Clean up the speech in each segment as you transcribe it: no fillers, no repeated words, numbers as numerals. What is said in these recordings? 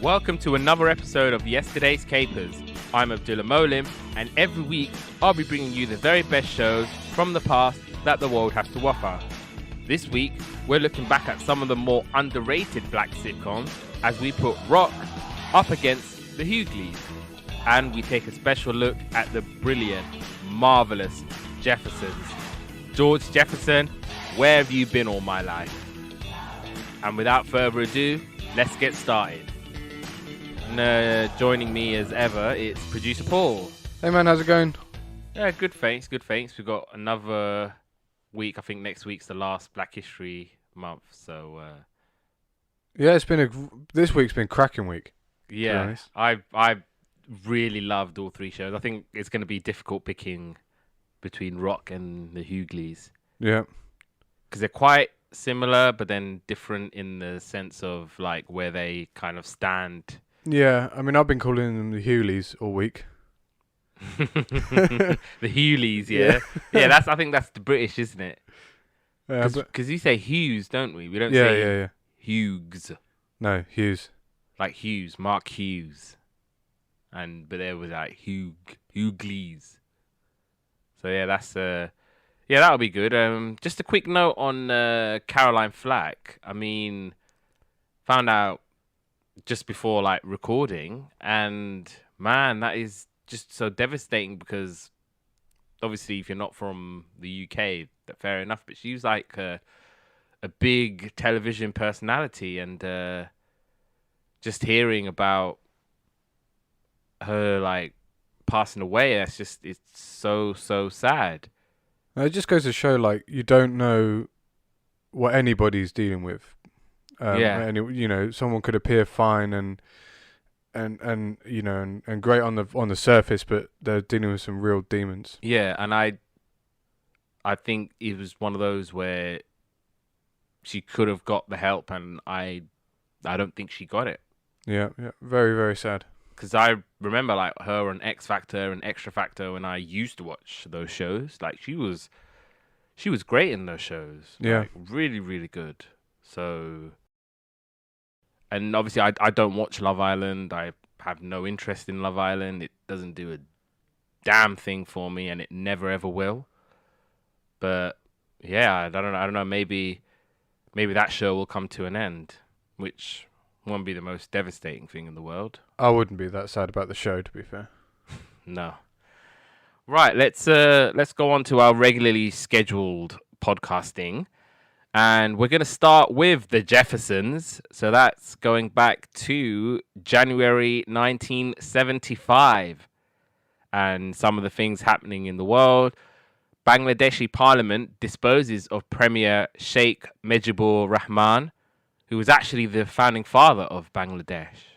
Welcome to another episode of Yesterday's Capers. I'm Abdullah Moallim, and every week I'll be bringing you the very best shows from the past that the world has to offer. This week, we're looking back at some of the more underrated black sitcoms as we put Rock up against the Hughleys, and we take a special look at the brilliant, marvelous Jeffersons. George Jefferson, where have you been all my life? And without further ado, let's get started. And joining me as ever, it's producer Paul. Hey man, how's it going? Yeah, good thanks. We've got another week. I think next week's the last Black History Month. So Yeah, this week's been cracking week. Yeah, I really loved all three shows. I think it's going to be difficult picking between Rock and the Hughleys. Yeah, because they're quite similar, but then different in the sense of like where they kind of stand. Yeah, I mean, I've been calling them the Hughleys all week. The Hughleys, yeah. Yeah, I think that's the British, isn't it? Because you say Hughes, don't we? We don't say Hughes. No, Hughes. Like Hughes, Mark Hughes. But there was like Hughleys. So yeah, that'll be good. Just a quick note on Caroline Flack. I mean, found out just before like recording, and man, that is just so devastating because obviously if you're not from the UK, fair enough, but she was like a big television personality, and just hearing about her like passing away, it's so sad. It just goes to show, like, you don't know what anybody's dealing with. Someone could appear fine and great on the surface, but they're dealing with some real demons. Yeah, and I think it was one of those where she could have got the help, and I don't think she got it. Yeah, very, very sad. Because I remember like her on X Factor and Extra Factor when I used to watch those shows. Like she was great in those shows. Yeah, like, really, really good. So, and obviously I don't watch Love Island. I have no interest in Love Island. It doesn't do a damn thing for me, and it never ever will. But yeah, I don't know. Maybe that show will come to an end, which won't be the most devastating thing in the world. I wouldn't be that sad about the show, to be fair. No. Right, let's go on to our regularly scheduled podcasting. And we're going to start with The Jeffersons. So that's going back to January 1975. And some of the things happening in the world. Bangladeshi parliament disposes of Premier Sheikh Mujibur Rahman, who was actually the founding father of Bangladesh.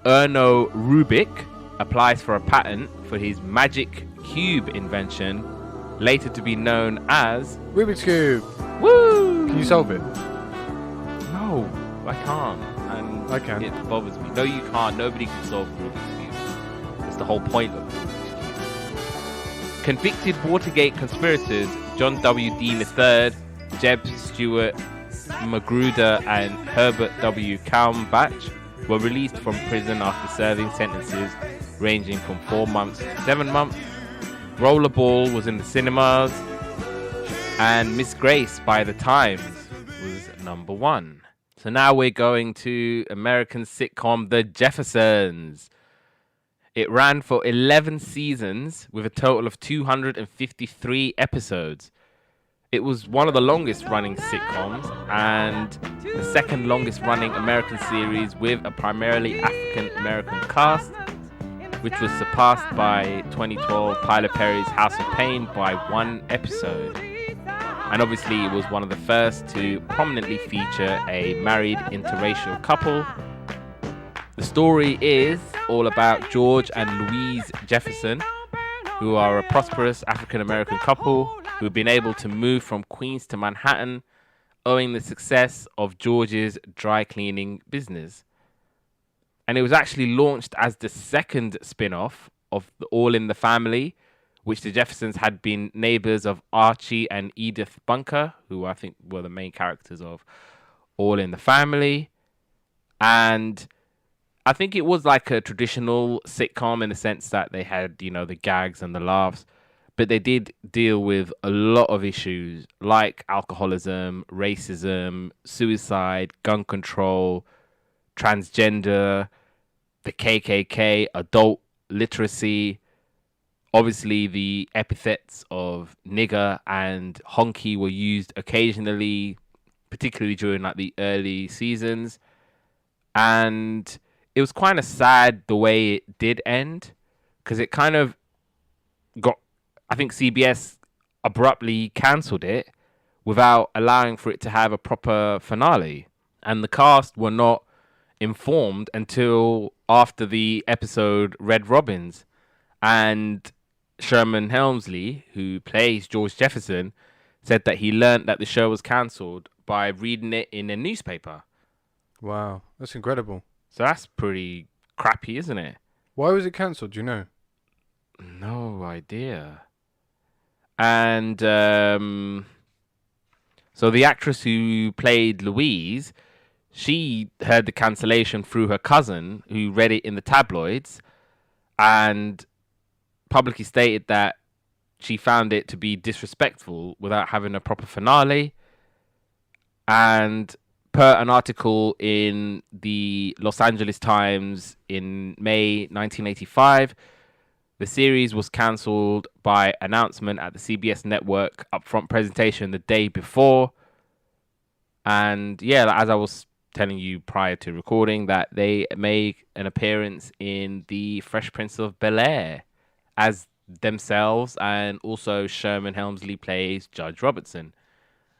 Erno Rubik applies for a patent for his magic cube invention, later to be known as Rubik's Cube. Woo! Can you solve it? No, I can't. And I can. It bothers me. No, you can't. Nobody can solve Rubik's Cube. That's the whole point of Rubik's Cube. Convicted Watergate conspirators John W. Dean III, Jeb Stuart Magruder, and Herbert W. Kalmbach were released from prison after serving sentences ranging from 4 months to 7 months. Rollerball was in the cinemas, and Miss Grace by the Times was number 1. So now we're going to American sitcom The Jeffersons. It ran for 11 seasons with a total of 253 episodes. It was one of the longest running sitcoms and the second longest running American series with a primarily African American cast, which was surpassed by 2012 Tyler Perry's House of Pain by 1 episode. And obviously it was one of the first to prominently feature a married interracial couple. The story is all about George and Louise Jefferson, who are a prosperous African American couple who have been able to move from Queens to Manhattan owing the success of George's dry cleaning business. And it was actually launched as the second spin-off of the All in the Family, which the Jeffersons had been neighbors of Archie and Edith Bunker, who I think were the main characters of All in the Family. And I think it was like a traditional sitcom in the sense that they had, the gags and the laughs, but they did deal with a lot of issues like alcoholism, racism, suicide, gun control, transgender, the KKK, adult literacy. Obviously, the epithets of nigger and honky were used occasionally, particularly during like the early seasons. And it was kind of sad the way it did end because it kind of got, I think CBS abruptly cancelled it without allowing for it to have a proper finale. And the cast were not informed until after the episode Red Robins. And Sherman Helmsley, who plays George Jefferson, said that he learned that the show was cancelled by reading it in a newspaper. Wow, that's incredible. So that's pretty crappy, isn't it? Why was it cancelled? Do you know? No idea. And so the actress who played Louise, she heard the cancellation through her cousin, who read it in the tabloids, and publicly stated that she found it to be disrespectful without having a proper finale. And per an article in the Los Angeles Times in May 1985, the series was cancelled by announcement at the CBS network upfront presentation the day before. And yeah, as I was telling you prior to recording, that they make an appearance in the Fresh Prince of Bel-Air as themselves, and also Sherman Helmsley plays Judge Robertson.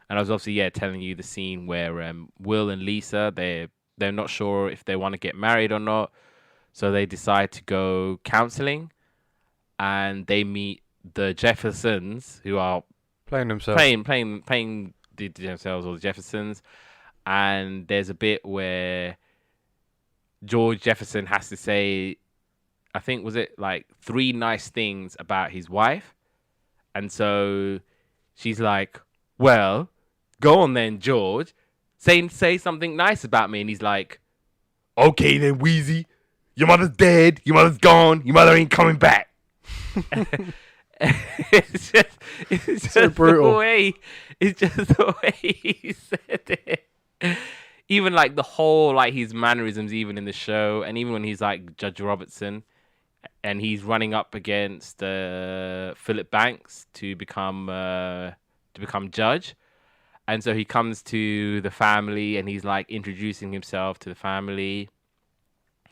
And I was obviously telling you the scene where Will and Lisa, they're not sure if they want to get married or not, so they decide to go counseling, and they meet the Jeffersons, who are Playing themselves. playing themselves, or the Jeffersons. And there's a bit where George Jefferson has to say, I think, was it like 3 nice things about his wife? And so she's like, well, go on then, George. Say something nice about me. And he's like, okay then, Wheezy. Your mother's dead. Your mother's gone. Your mother ain't coming back. it's just So brutal. It's just the way he said it. Even like the whole, like his mannerisms, even in the show, and even when he's like Judge Robertson, and he's running up against Philip Banks to become judge, and so he comes to the family and he's like introducing himself to the family.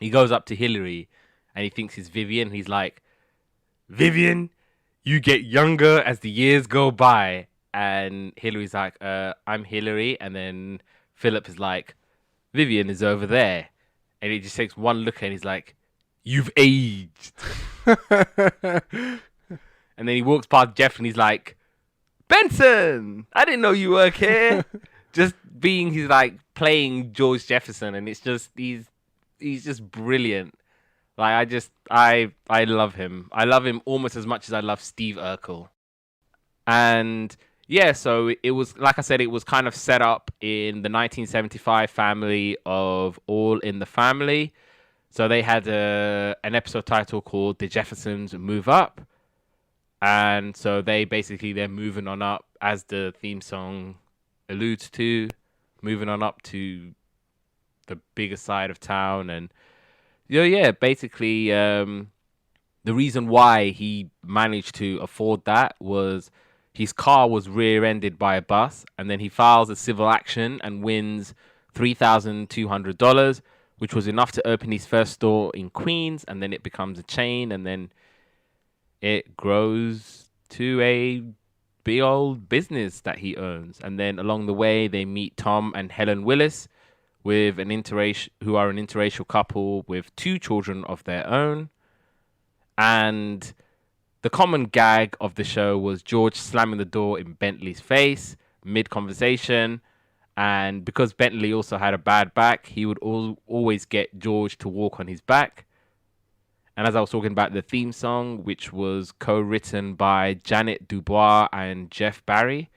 He goes up to Hillary, and he thinks it's Vivian. He's like, Vivian, you get younger as the years go by. And Hillary's like, I'm Hillary. And then Philip is like, Vivian is over there. And he just takes one look and he's like, you've aged. And then he walks past Jeff and he's like, Benson, I didn't know you work here. Just being, he's like playing George Jefferson, and it's just, he's just brilliant. Like, I love him. I love him almost as much as I love Steve Urkel. And yeah, so it was, like I said, it was kind of set up in the 1975 family of All in the Family. So they had an episode title called The Jeffersons Move Up. And so they're moving on up, as the theme song alludes to, moving on up to the bigger side of town. And basically the reason why he managed to afford that was his car was rear-ended by a bus, and then he files a civil action and wins $3,200, which was enough to open his first store in Queens, and then it becomes a chain, and then it grows to a big old business that he owns. And then along the way, they meet Tom and Helen Willis, with who are an interracial couple with 2 children of their own. And the common gag of the show was George slamming the door in Bentley's face mid-conversation. And because Bentley also had a bad back, he would always get George to walk on his back. And as I was talking about the theme song, which was co-written by Janet Dubois and Jeff Barry.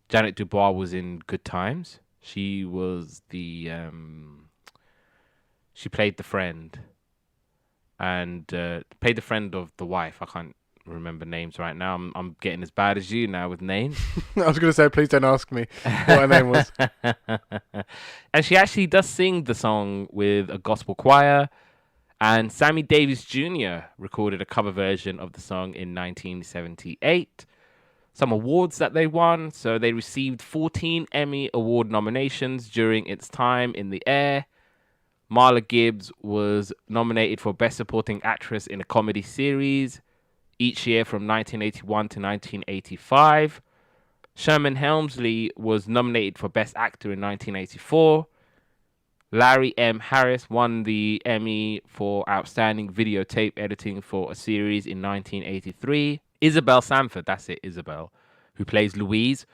Janet Dubois was in Good Times. She was the She played the friend, and played the friend of the wife. I can't remember names right now. I'm getting as bad as you now with names. I was going to say, please don't ask me what her name was. And she actually does sing the song with a gospel choir. And Sammy Davis Jr. recorded a cover version of the song in 1978. Some awards that they won. So they received 14 Emmy Award nominations during its time in the air. Marla Gibbs was nominated for Best Supporting Actress in a Comedy Series each year from 1981 to 1985. Sherman Hemsley was nominated for Best Actor in 1984. Larry M. Harris won the Emmy for Outstanding Videotape Editing for a Series in 1983. Isabel Sanford, that's it, Isabel, who plays Louise,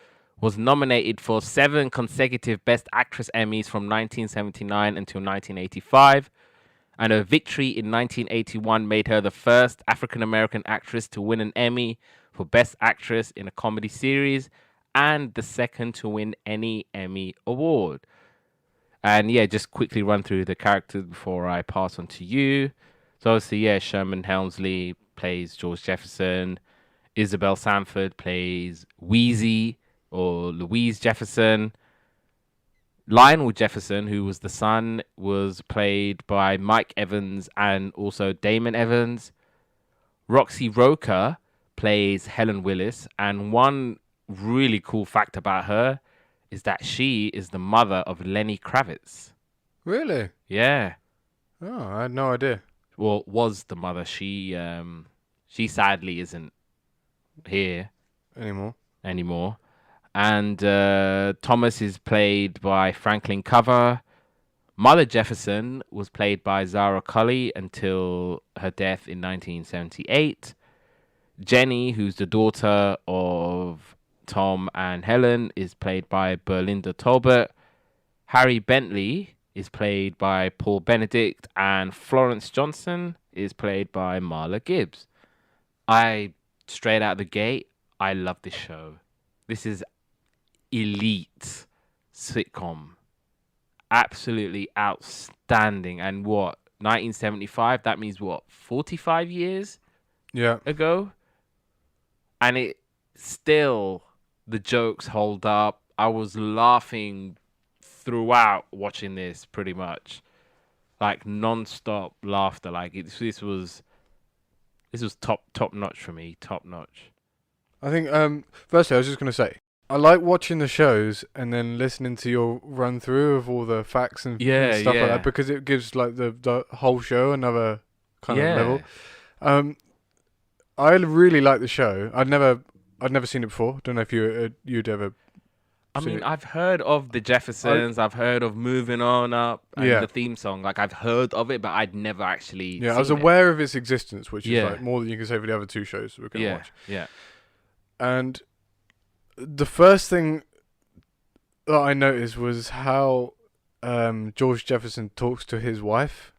was nominated for 7 consecutive Best Actress Emmys from 1979 until 1985. And her victory in 1981 made her the first African-American actress to win an Emmy for Best Actress in a Comedy Series and the second to win any Emmy award. And yeah, just quickly run through the characters before I pass on to you. So obviously, yeah, Sherman Hemsley plays George Jefferson. Isabel Sanford plays Wheezy or Louise Jefferson. Lionel Jefferson, who was the son, was played by Mike Evans and also Damon Evans. Roxy Roker plays Helen Willis. And one really cool fact about her is that she is the mother of Lenny Kravitz. Really? Yeah. Oh, I had no idea. Well, was the mother. She sadly isn't here anymore. And Thomas is played by Franklin Cover. Mother Jefferson was played by Zara Cully until her death in 1978. Jenny, who's the daughter of Tom and Helen, is played by Berlinda Talbot. Harry Bentley is played by Paul Benedict, and Florence Johnson is played by Marla Gibbs. Straight out the gate, I love this show. This is elite sitcom. Absolutely outstanding. And what, 1975? That means what, 45 years ago? And it still, the jokes hold up. I was laughing throughout watching this, pretty much, like non-stop laughter. Like this was top notch for me. Top notch. I think firstly I was just going to say, I like watching the shows and then listening to your run through of all the facts and stuff like that, because it gives like the whole show another kind of level. I really like the show. I'd never seen it before. Don't know if you'd ever. I mean, I've heard of the Jeffersons. I've heard of Moving On Up and the theme song. Like, I've heard of it, but I'd never actually. Yeah, I was aware of its existence, which is like more than you can say for the other 2 shows we're going to watch. Yeah. And the first thing that I noticed was how George Jefferson talks to his wife.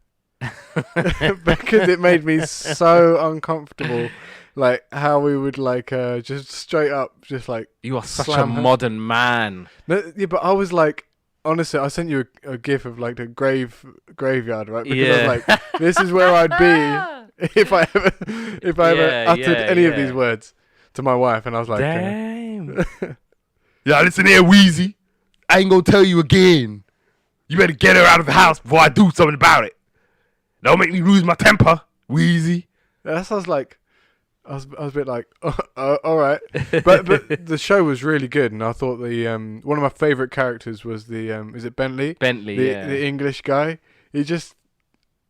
Because it made me so uncomfortable. Like how we would like just straight up just like, you are such a modern man. No, yeah, but I was like, honestly, I sent you a gif of like the graveyard, right? Because I was like, this is where I'd be if I ever uttered any of these words to my wife. And I was like, damn. Yeah, listen here, Wheezy. I ain't gonna tell you again. You better get her out of the house before I do something about it. Don't make me lose my temper, Wheezy. That sounds like, I was a bit like, all right. But the show was really good, and I thought the one of my favourite characters was the is it Bentley? Bentley, the English guy. He just,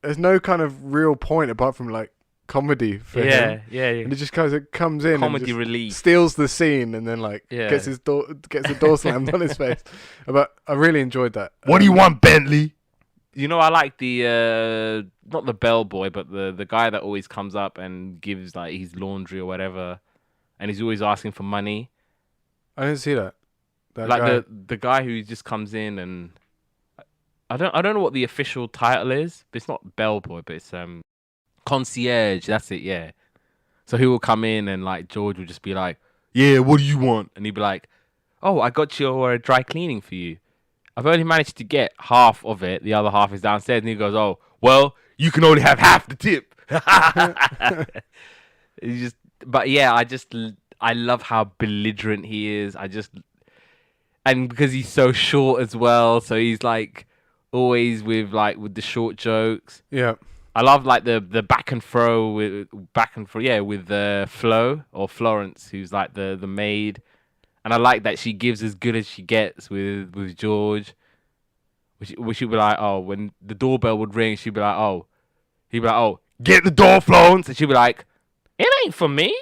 there's no kind of real point apart from like comedy for him. Yeah. And it just comes in, comedy and relief, steals the scene, and then like gets the door slammed on his face. But I really enjoyed that. What do you want, Bentley? You know, I like the not the bellboy, but the guy that always comes up and gives like his laundry or whatever, and he's always asking for money. I didn't see that. Like guy. the guy who just comes in, and I don't know what the official title is, but it's not bellboy, but it's concierge. That's it, yeah. So he will come in, and like George will just be like, "Yeah, what do you want?" And he'd be like, "Oh, I got your dry cleaning for you. I've only managed to get half of it. The other half is downstairs. And he goes, oh, well, you can only have half the tip. It's just, but yeah, I love how belligerent he is. And because he's so short as well, so he's like always with the short jokes. Yeah. I love like the back and fro with Flo or Florence, who's like the maid. And I like that she gives as good as she gets with George. She'd be like, oh, when the doorbell would ring, she'd be like, oh, he'd be like, oh, get the door, Florence. And she'd be like, it ain't for me.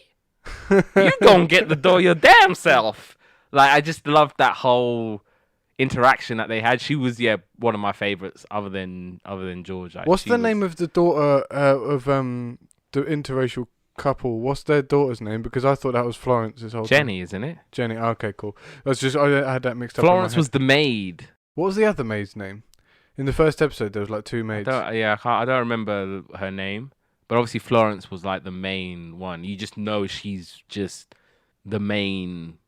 You gonna get the door your damn self. Like, I just loved that whole interaction that they had. She was one of my favorites, other than George. Like, what's the name of the daughter of the interracial couple? What's their daughter's name? Because I thought that was Florence's whole Jenny, isn't it? Jenny. Okay, cool. That's just I had that mixed up. Florence was the maid. What was the other maid's name? In the first episode, there was like two maids. I don't remember her name, but obviously Florence was like the main one. You just know she's just the main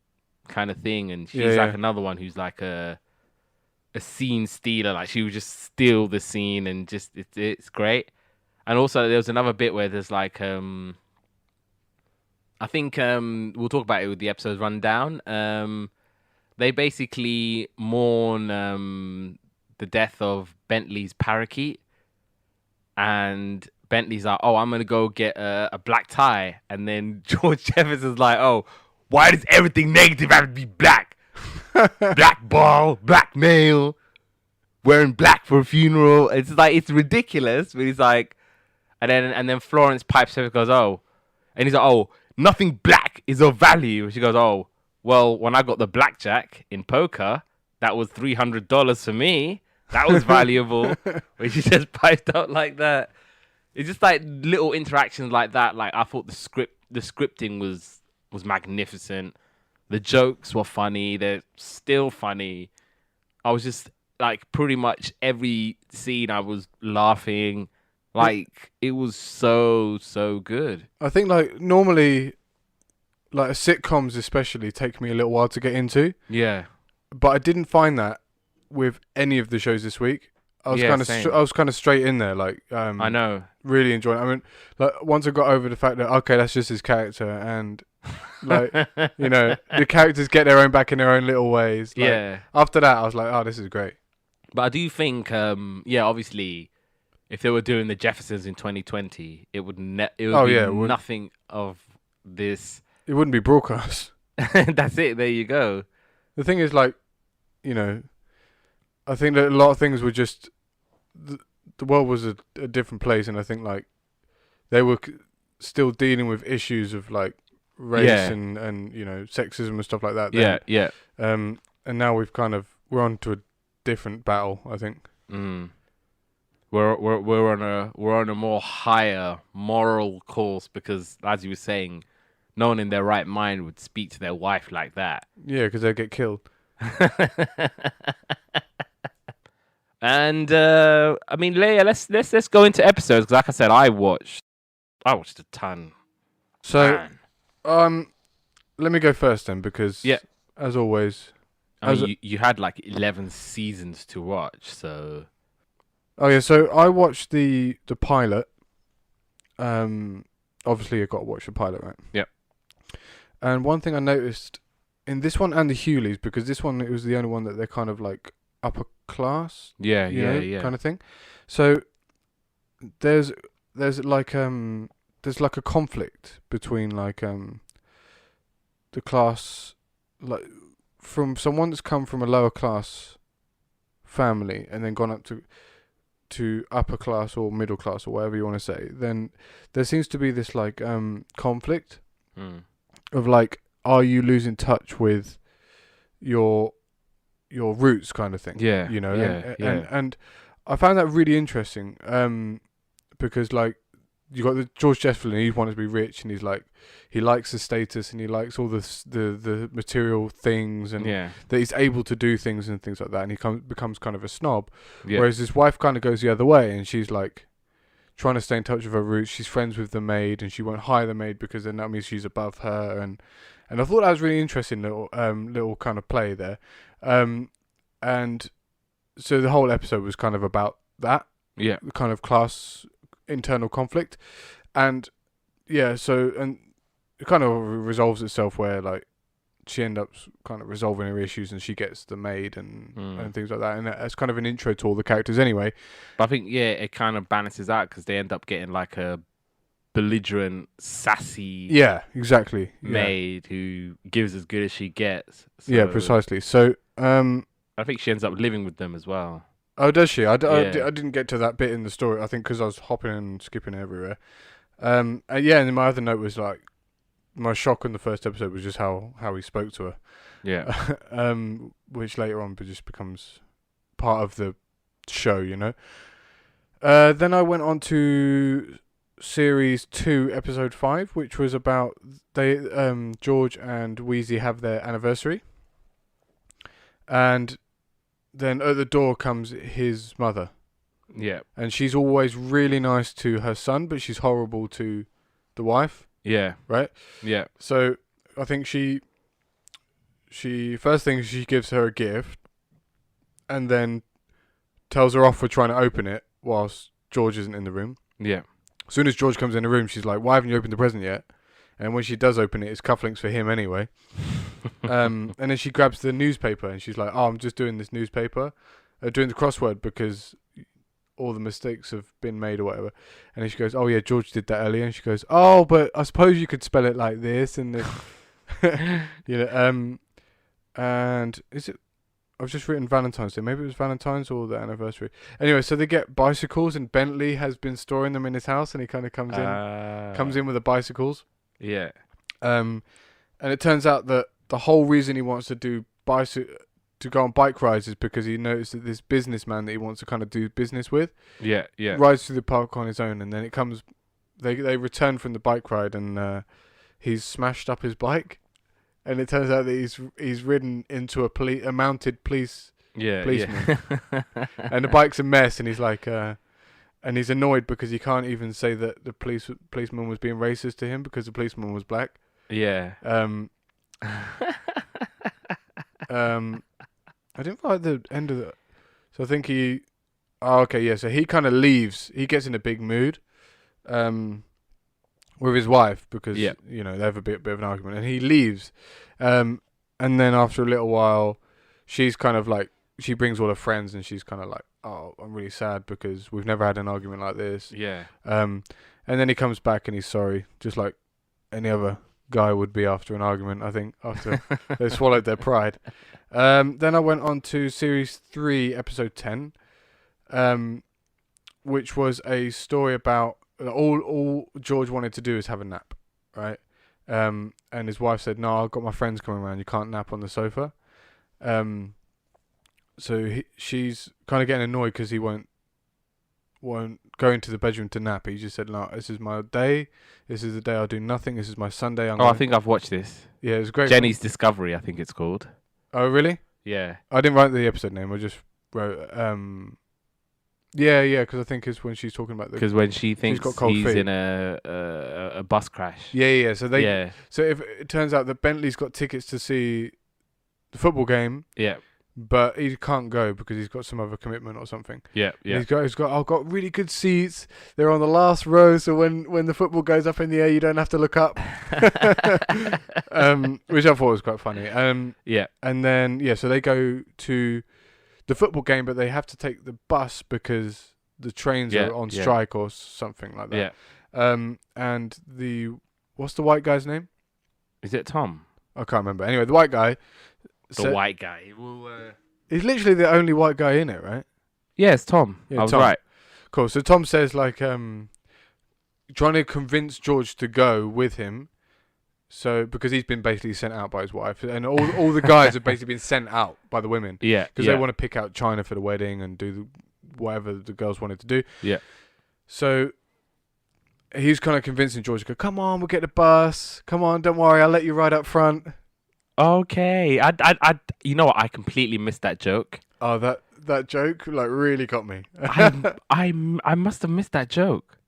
kind of thing, and she's like another one who's like a scene stealer. Like, she would just steal the scene, and just it's great. And also there was another bit where there's like I think we'll talk about it with the episode's rundown. They basically mourn the death of Bentley's parakeet, and Bentley's like, oh, I'm gonna go get a black tie, and then George Jefferson's like, oh, why does everything negative have to be black? Black ball, black male, wearing black for a funeral. It's like, it's ridiculous. But he's like, and then Florence pipes in and goes, oh, and he's like, oh, nothing black is of value. And she goes, oh, well, when I got the blackjack in poker, that was $300 for me. That was valuable. When she just piped out like that. It's just like little interactions like that. Like, I thought the scripting was magnificent. The jokes were funny. They're still funny. I was just like, pretty much every scene I was laughing. Like, it was so good. I think like normally, like sitcoms especially take me a little while to get into. Yeah. But I didn't find that with any of the shows this week. I was kind of straight in there. Like, I know. Really enjoying it. I mean, like, once I got over the fact that, okay, that's just his character, and like, you know, the characters get their own back in their own little ways. Like, yeah. After that, I was like, oh, this is great. But I do think, obviously, if they were doing the Jeffersons in 2020, it would nothing of this. It wouldn't be broadcast. That's it. There you go. The thing is, like, you know, I think that a lot of things were just the world was a different place, and I think like they were still dealing with issues of like race and you know, sexism and stuff like that. Then. Yeah. And now we're on to a different battle, I think. We're on a more higher moral course, because, as you were saying, no one in their right mind would speak to their wife like that. Yeah, because they'd get killed. And I mean, Leia, let's go into episodes, because, like I said, I watched a ton. So, let me go first then, because as always, you had like 11 seasons to watch, so. Oh yeah, so I watched the pilot. Obviously, you got to watch the pilot, right? Yep. And one thing I noticed in this one and the Hughleys, because this one, it was the only one that they're kind of like upper class, yeah, kind of thing. So there's like a conflict between like the class, like from someone that's come from a lower class family and then gone up to upper class or middle class or whatever you want to say. Then there seems to be this like conflict of like, are you losing touch with your roots, kind of thing? Yeah, you know. Yeah, and I found that really interesting, because like you got the George Jefferson, he wanted to be rich, and he's like, he likes the status and he likes all the material things, and that he's able to do things and things like that, and he becomes kind of a snob. Whereas his wife kind of goes the other way, and she's like trying to stay in touch with her roots. She's friends with the maid, and she won't hire the maid because then that means she's above her. And I thought that was really interesting little kind of play there. And so the whole episode was kind of about that. Yeah. The kind of class internal conflict, and and it kind of resolves itself where like she ends up kind of resolving her issues and she gets the maid and things like that, and it's kind of an intro to all the characters anyway. But I think it kind of balances out because they end up getting like a belligerent, sassy maid who gives as good as she gets. So yeah, precisely. So I think she ends up living with them as well. Oh, does she? I didn't get to that bit in the story. I think because I was hopping and skipping everywhere. And then my other note was like, my shock in the first episode was just how he spoke to her. Yeah. Which later on just becomes part of the show, you know. Then I went on to series 2, episode 5, which was about George and Weezy have their anniversary, and then at the door comes his mother. Yeah. And she's always really nice to her son, but she's horrible to the wife. Yeah. Right? Yeah. So I think she first thing, she gives her a gift and then tells her off for trying to open it whilst George isn't in the room. Yeah. As soon as George comes in the room, she's like, "Why haven't you opened the present yet?" And when she does open it, it's cufflinks for him anyway. And then she grabs the newspaper and she's like, "Oh, I'm just doing this newspaper, doing the crossword because all the mistakes have been made or whatever." And then she goes, "Oh yeah, George did that earlier." And she goes, "Oh, but I suppose you could spell it like this." And and is it? I've just written Valentine's Day. Maybe it was Valentine's or the anniversary. Anyway, so they get bicycles, and Bentley has been storing them in his house, and he kind of comes in with the bicycles. Yeah. And it turns out that the whole reason he wants to do to go on bike rides is because he noticed that this businessman that he wants to kind of do business with, rides through the park on his own, and then it comes, they return from the bike ride, and he's smashed up his bike, and it turns out that he's ridden into a mounted policeman, and the bike's a mess, and he's like, and he's annoyed because he can't even say that the policeman was being racist to him because the policeman was black. Yeah. I didn't like the end of the. So I think he. Oh, okay, yeah. So he kind of leaves. He gets in a big mood, with his wife because they have a bit of an argument, and he leaves. And then after a little while, she's kind of like, she brings all her friends, and she's kind of like, "Oh, I'm really sad because we've never had an argument like this." Yeah. And then he comes back and he's sorry, just like any other guy would be after an argument, I think, after they swallowed their pride. Then I went on to series 3, episode 10, which was a story about all George wanted to do is have a nap, right? And his wife said, "No, I've got my friends coming around. You can't nap on the sofa." So she's kind of getting annoyed because he won't go into the bedroom to nap. He just said, "No, this is my day. This is the day I'll do nothing. This is my Sunday." I think I've watched this. Yeah, it was great. Jenny's Discovery, I think it's called. Oh, really? Yeah. I didn't write the episode name. I just wrote, because I think it's when she's talking about because when she thinks he's feet. in a bus crash. Yeah. So if it turns out that Bentley's got tickets to see the football game. Yeah. But he can't go because he's got some other commitment or something. Yeah. He's got. I've got really good seats. They're on the last row, so when the football goes up in the air, you don't have to look up. Which I thought was quite funny. Yeah. And then so they go to the football game, but they have to take the bus because the trains are on strike or something like that. Yeah. And what's the white guy's name? Is it Tom? I can't remember. Anyway, the white guy. White guy. Well, he's literally the only white guy in it, right? Yeah, it's Tom. I was right. Cool. So Tom says like trying to convince George to go with him. So because he's been basically sent out by his wife, and all the guys have basically been sent out by the women. Yeah. Because they want to pick out China for the wedding and do whatever the girls wanted to do. Yeah. So he's kind of convincing George to go, "Come on, we'll get the bus. Come on, don't worry, I'll let you ride up front." Okay. I you know what? I completely missed that joke. Oh, that joke like really got me. I must have missed that joke.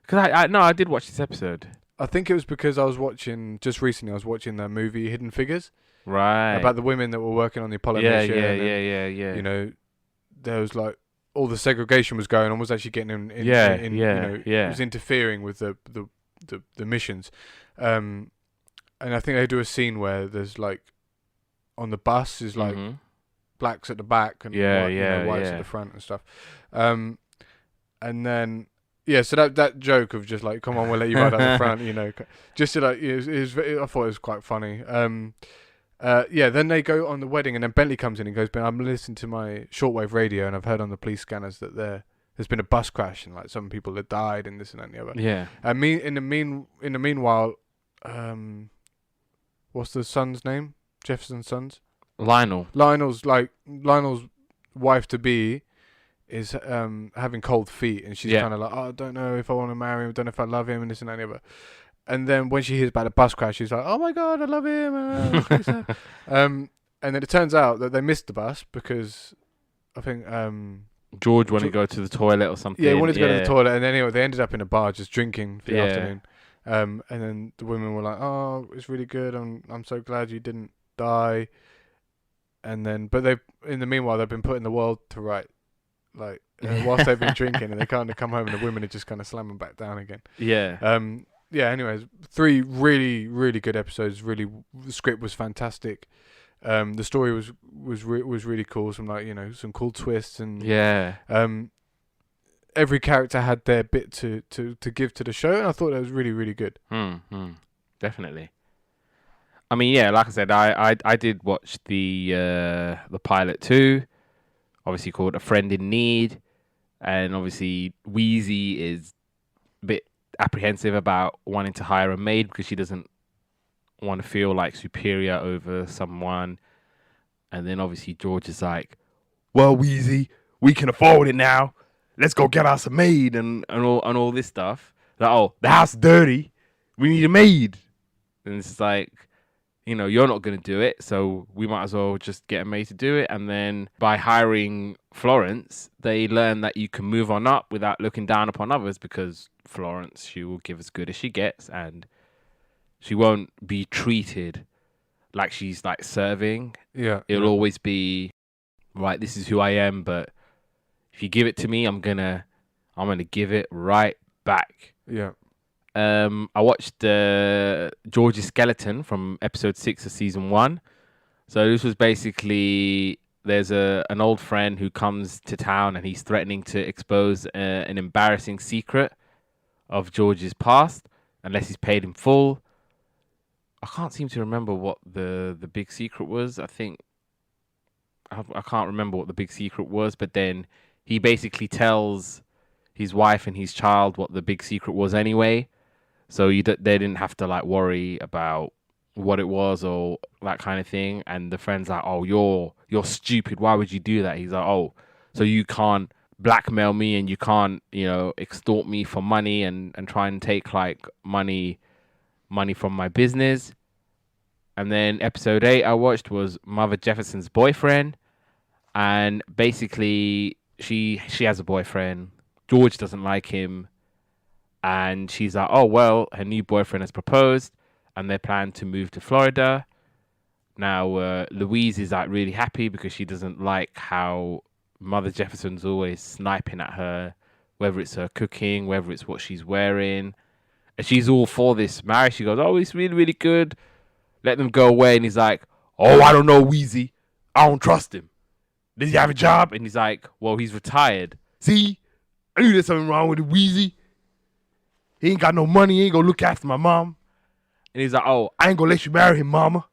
Because I did watch this episode. I think it was because I was watching the movie Hidden Figures. Right. About the women that were working on the Apollo mission. Yeah. You know, there was like all the segregation was going on was actually getting it was interfering with the missions. And I think they do a scene where there's like on the bus is like blacks at the back and whites at the front and stuff. And then so that joke of just like, come on, we'll let you ride out the front, just to like, I thought it was quite funny. Then they go on the wedding, and then Bentley comes in and goes, "Ben, I'm listening to my shortwave radio, and I've heard on the police scanners that there's been a bus crash, and like some people have died, and this and that and the other." Yeah. And in the meanwhile, what's the son's name? Jefferson's sons. Lionel's wife to be is having cold feet, and she's kind of like, "Oh, I don't know if I want to marry him, I don't know if I love him," and this and that and the other. And then when she hears about the bus crash, she's like, "Oh my God, I love him." And then it turns out that they missed the bus because I think George wanted to go to the toilet or something. Yeah, he wanted to go to the toilet, and then anyway, they ended up in a bar just drinking for the afternoon. And then the women were like, "Oh, it's really good. I'm so glad you didn't die." And then, but in the meanwhile, they've been putting the world to right, like whilst they've been drinking, and they kind of come home, and the women are just kind of slamming back down again. Yeah. Anyways, 3 really, really good episodes. Really, the script was fantastic. The story was really cool. Some some cool twists, and every character had their bit to give to the show, and I thought that was really, really good. Definitely. I mean, like I said, I did watch the pilot too. Obviously called A Friend in Need, and obviously Wheezy is a bit apprehensive about wanting to hire a maid because she doesn't want to feel like superior over someone. And then obviously George is like, "Well, Wheezy, we can afford it now. Let's go get us a maid and all this stuff." Like, "Oh, the house is dirty. We need a maid." And it's like, you're not going to do it, so we might as well just get a maid to do it. And then by hiring Florence, they learn that you can move on up without looking down upon others, because Florence, she will give as good as she gets, and she won't be treated like she's like serving. It'll always be, right, this is who I am, but if you give it to me, I'm gonna give it right back. I watched George's Skeleton from episode 6 of season 1. So this was basically, there's an old friend who comes to town, and he's threatening to expose an embarrassing secret of George's past unless he's paid in full. I can't seem to remember what the big secret was. I think I can't remember what the big secret was, but then he basically tells his wife and his child what the big secret was anyway. So they didn't have to like worry about what it was or that kind of thing. And the friend's like, "Oh, you're stupid. Why would you do that?" He's like, "Oh, so you can't blackmail me, and you can't, extort me for money and try and take like money from my business." And then episode 8 I watched was Mother Jefferson's boyfriend. And basically she has a boyfriend. George doesn't like him. And she's like, "Oh, well, her new boyfriend has proposed, and they plan to move to Florida." Now, Louise is like really happy because she doesn't like how Mother Jefferson's always sniping at her, whether it's her cooking, whether it's what she's wearing. And she's all for this marriage. She goes, "Oh, it's really, really good. Let them go away." And he's like, "Oh, I don't know, Wheezy. I don't trust him. Does he have a job?" And he's like, "Well, he's retired." "See, I knew there's something wrong with Wheezy. He ain't got no money. He ain't gonna look after my mom." And he's like, "Oh, I ain't gonna let you marry him, mama."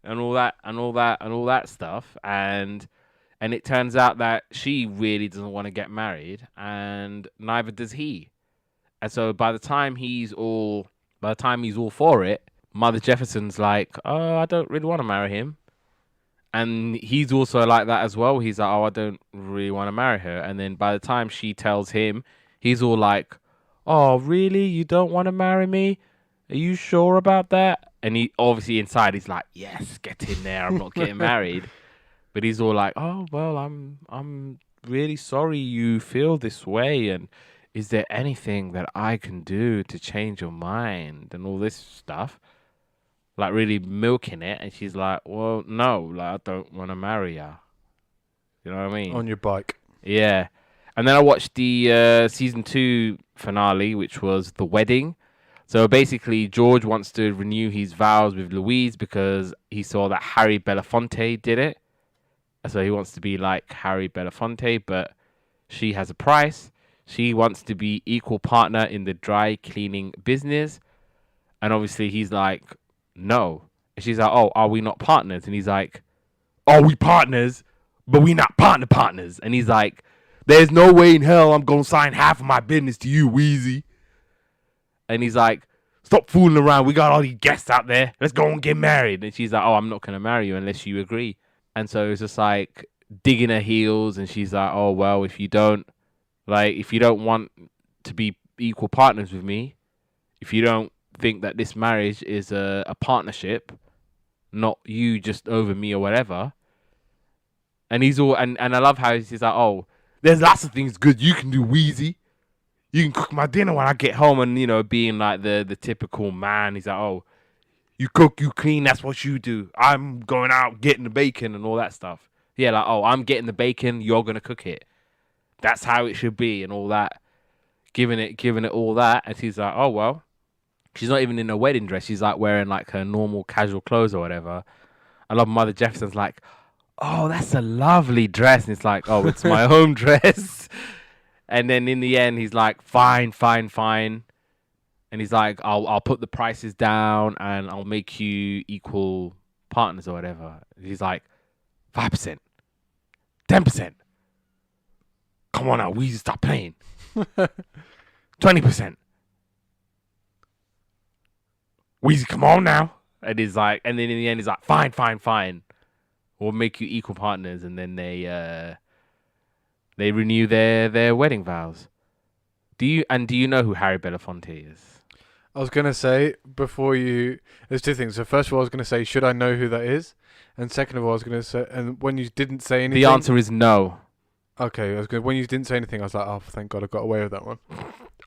And all that stuff. And it turns out that she really doesn't want to get married, and neither does he. And so by the time he's all for it, Mother Jefferson's like, "Oh, I don't really want to marry him." And he's also like that as well. He's like, "Oh, I don't really want to marry her." And then by the time she tells him, he's all like, "Oh, really? You don't want to marry me? Are you sure about that?" And he obviously inside he's like, "Yes, get in there. I'm not getting married." But he's all like, "Oh, well, I'm really sorry you feel this way, and is there anything that I can do to change your mind?" And all this stuff, like really milking it. And she's like, "Well, no, like I don't want to marry ya." You know what I mean? On your bike. Yeah. And then I watched the season 2 finale, which was The Wedding. So basically, George wants to renew his vows with Louise because he saw that Harry Belafonte did it. So he wants to be like Harry Belafonte, but she has a price. She wants to be equal partner in the dry cleaning business. And obviously he's like, no. And she's like, oh, are we not partners? And he's like, are we partners? But we not partners. And he's like, there's no way in hell I'm going to sign half of my business to you, Wheezy. And he's like, stop fooling around. We got all these guests out there. Let's go and get married. And she's like, oh, I'm not going to marry you unless you agree. And so it's just like digging her heels. And she's like, oh, well, if you don't want to be equal partners with me, if you don't think that this marriage is a partnership, not you just over me or whatever. And he's all, and I love how he's like, oh, there's lots of things good you can do, Wheezy. You can cook my dinner when I get home, and, you know, being like the typical man. He's like, oh, you cook, you clean, that's what you do. I'm going out getting the bacon and all that stuff. Yeah, like, oh, I'm getting the bacon, you're going to cook it. That's how it should be and all that. Giving it all that. And she's like, oh, well. She's not even in a wedding dress. She's like wearing like her normal casual clothes or whatever. I love Mother Jefferson's like, oh, that's a lovely dress. And it's like, oh, it's my home dress. And then in the end, he's like, fine. And he's like, I'll put the prices down and I'll make you equal partners or whatever. He's like, 5%, 10%. Come on now, Weezy, stop playing. 20%. Weezy, come on now. And he's like, and then in the end, he's like, fine. We'll make you equal partners. And then they renew their wedding vows. Do you know who Harry Belafonte is? I was going to say, there's two things. So first of all, I was going to say, should I know who that is? And second of all, I was going to say, and when you didn't say anything. The answer is no. Okay, when you didn't say anything, I was like, oh, thank God I got away with that one.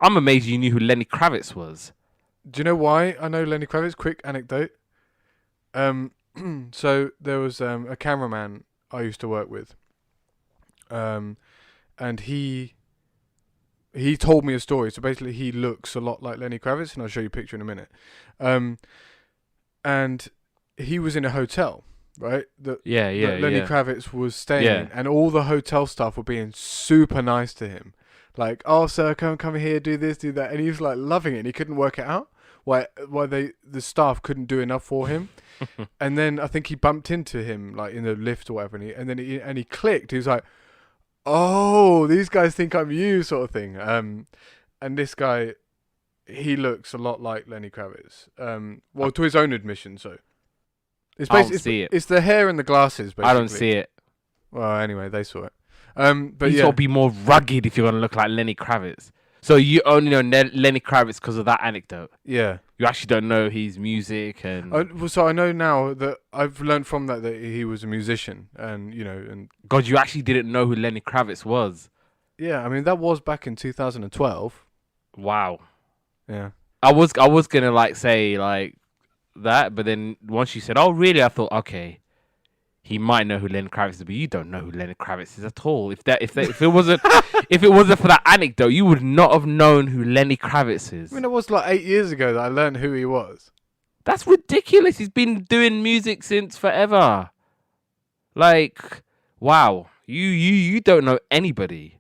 I'm amazed you knew who Lenny Kravitz was. Do you know why I know Lenny Kravitz? Quick anecdote. So there was a cameraman I used to work with. And he told me a story. So basically he looks a lot like Lenny Kravitz, and I'll show you a picture in a minute. And he was in a hotel. Right? That Lenny Kravitz was staying in, and all the hotel staff were being super nice to him. Like, oh, sir, come here, do this, do that. And he was like loving it, and he couldn't work it out why the staff couldn't do enough for him. And then I think he bumped into him like in the lift or whatever, and he clicked. He was like, oh, these guys think I'm you, sort of thing. And this guy, he looks a lot like Lenny Kravitz. Well, to his own admission, so. I don't see it. It's the hair and the glasses, basically. I don't see it. Well, anyway, they saw it. But you got to be more rugged if you're going to look like Lenny Kravitz. So you only know Lenny Kravitz because of that anecdote. Yeah. You actually don't know his music and. So I know now that I've learned from that he was a musician, and. God, you actually didn't know who Lenny Kravitz was. Yeah, I mean that was back in 2012. Wow. Yeah. I was gonna like say like that, but then once you said, "Oh, really?" I thought, okay, he might know who Lenny Kravitz is, but you don't know who Lenny Kravitz is at all. If it wasn't if it wasn't for that anecdote, you would not have known who Lenny Kravitz is. I mean, it was like 8 years ago that I learned who he was. That's ridiculous. He's been doing music since forever. Like, wow, you don't know anybody.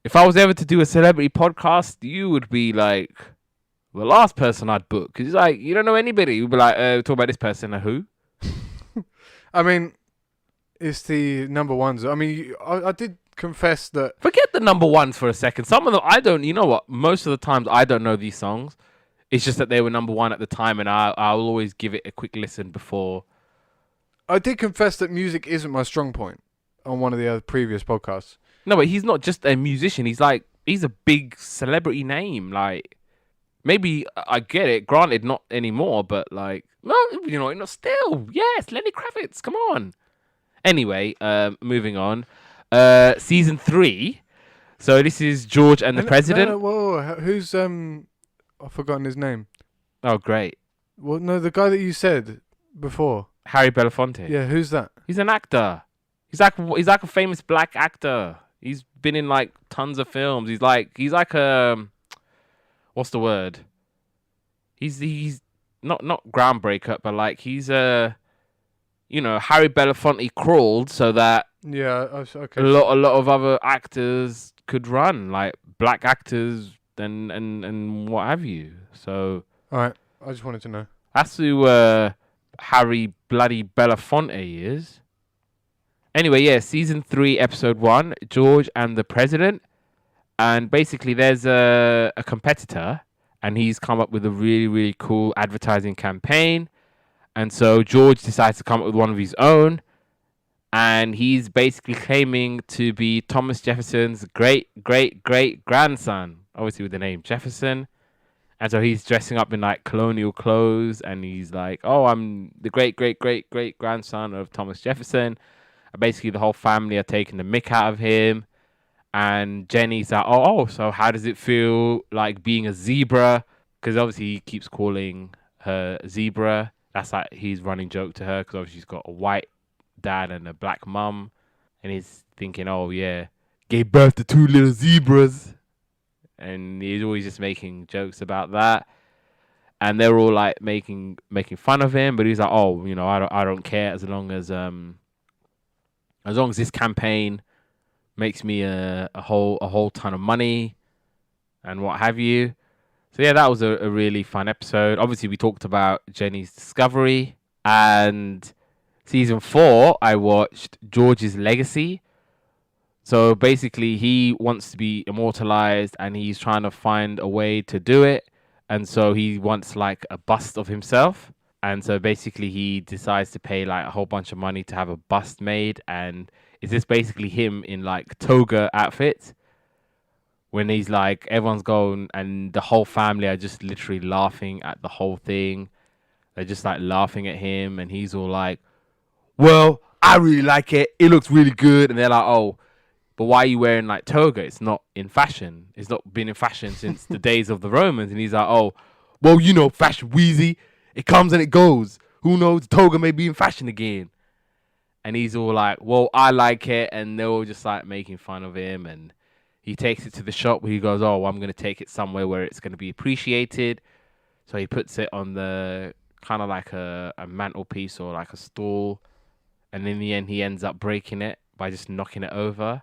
If I was ever to do a celebrity podcast, you would be like the last person I'd book, because it's like you don't know anybody. You'd be like, talk about this person, who? I mean, it's the number ones. I mean, I did confess that. Forget the number ones for a second. Some of them I don't. You know what? Most of the times I don't know these songs. It's just that they were number one at the time, and I'll always give it a quick listen before. I did confess that music isn't my strong point on one of the other previous podcasts. No, but he's not just a musician. He's a big celebrity name. Like, maybe I get it. Granted, not anymore, but like, well, still, yes, Lenny Kravitz. Come on. Anyway, moving on. Season 3. So this is George and the President. No, whoa, who's I've forgotten his name. Oh, great. Well, no, the guy that you said before. Harry Belafonte. Yeah, who's that? He's an actor. He's like a famous black actor. He's been in like tons of films. He's like what's the word? He's not groundbreaker, but like he's Harry Belafonte crawled so that okay. A lot of other actors could run, like black actors and what have you. So all right, I just wanted to know. That's who Harry bloody Belafonte is. Anyway, yeah, season 3, episode 1, George and the President. And basically there's a competitor and he's come up with a really, really cool advertising campaign. And so George decides to come up with one of his own. And he's basically claiming to be Thomas Jefferson's great-great-great-grandson. Obviously with the name Jefferson. And so he's dressing up in like colonial clothes. And he's like, oh, I'm the great-great-great-great-grandson of Thomas Jefferson. And basically the whole family are taking the mick out of him. And Jenny's like, so how does it feel like being a zebra? Because obviously he keeps calling her zebra. That's like his running joke to her because obviously she's got a white dad and a black mum. And he's thinking, oh, yeah, gave birth to 2 little zebras. And he's always just making jokes about that. And they're all like making fun of him. But he's like, oh, I don't care as long as this campaign makes me a whole ton of money and what have you. So yeah, that was a really fun episode. Obviously, we talked about Jenny's discovery. And season 4, I watched George's Legacy. So basically, he wants to be immortalized and he's trying to find a way to do it. And so he wants like a bust of himself. And so basically, he decides to pay like a whole bunch of money to have a bust made. And it's just basically him in like toga outfits. When he's like, everyone's going and the whole family are just literally laughing at the whole thing. They're just like laughing at him. And he's all like, well, I really like it. It looks really good. And they're like, oh, but why are you wearing like toga? It's not in fashion. It's not been in fashion since the days of the Romans. And he's like, oh, well, fashion Wheezy. It comes and it goes. Who knows? Toga may be in fashion again. And he's all like, well, I like it. And they're all just like making fun of him. And he takes it to the shop where he goes, oh, I'm going to take it somewhere where it's going to be appreciated. So he puts it on the kind of like a mantelpiece or like a stool. And in the end, he ends up breaking it by just knocking it over.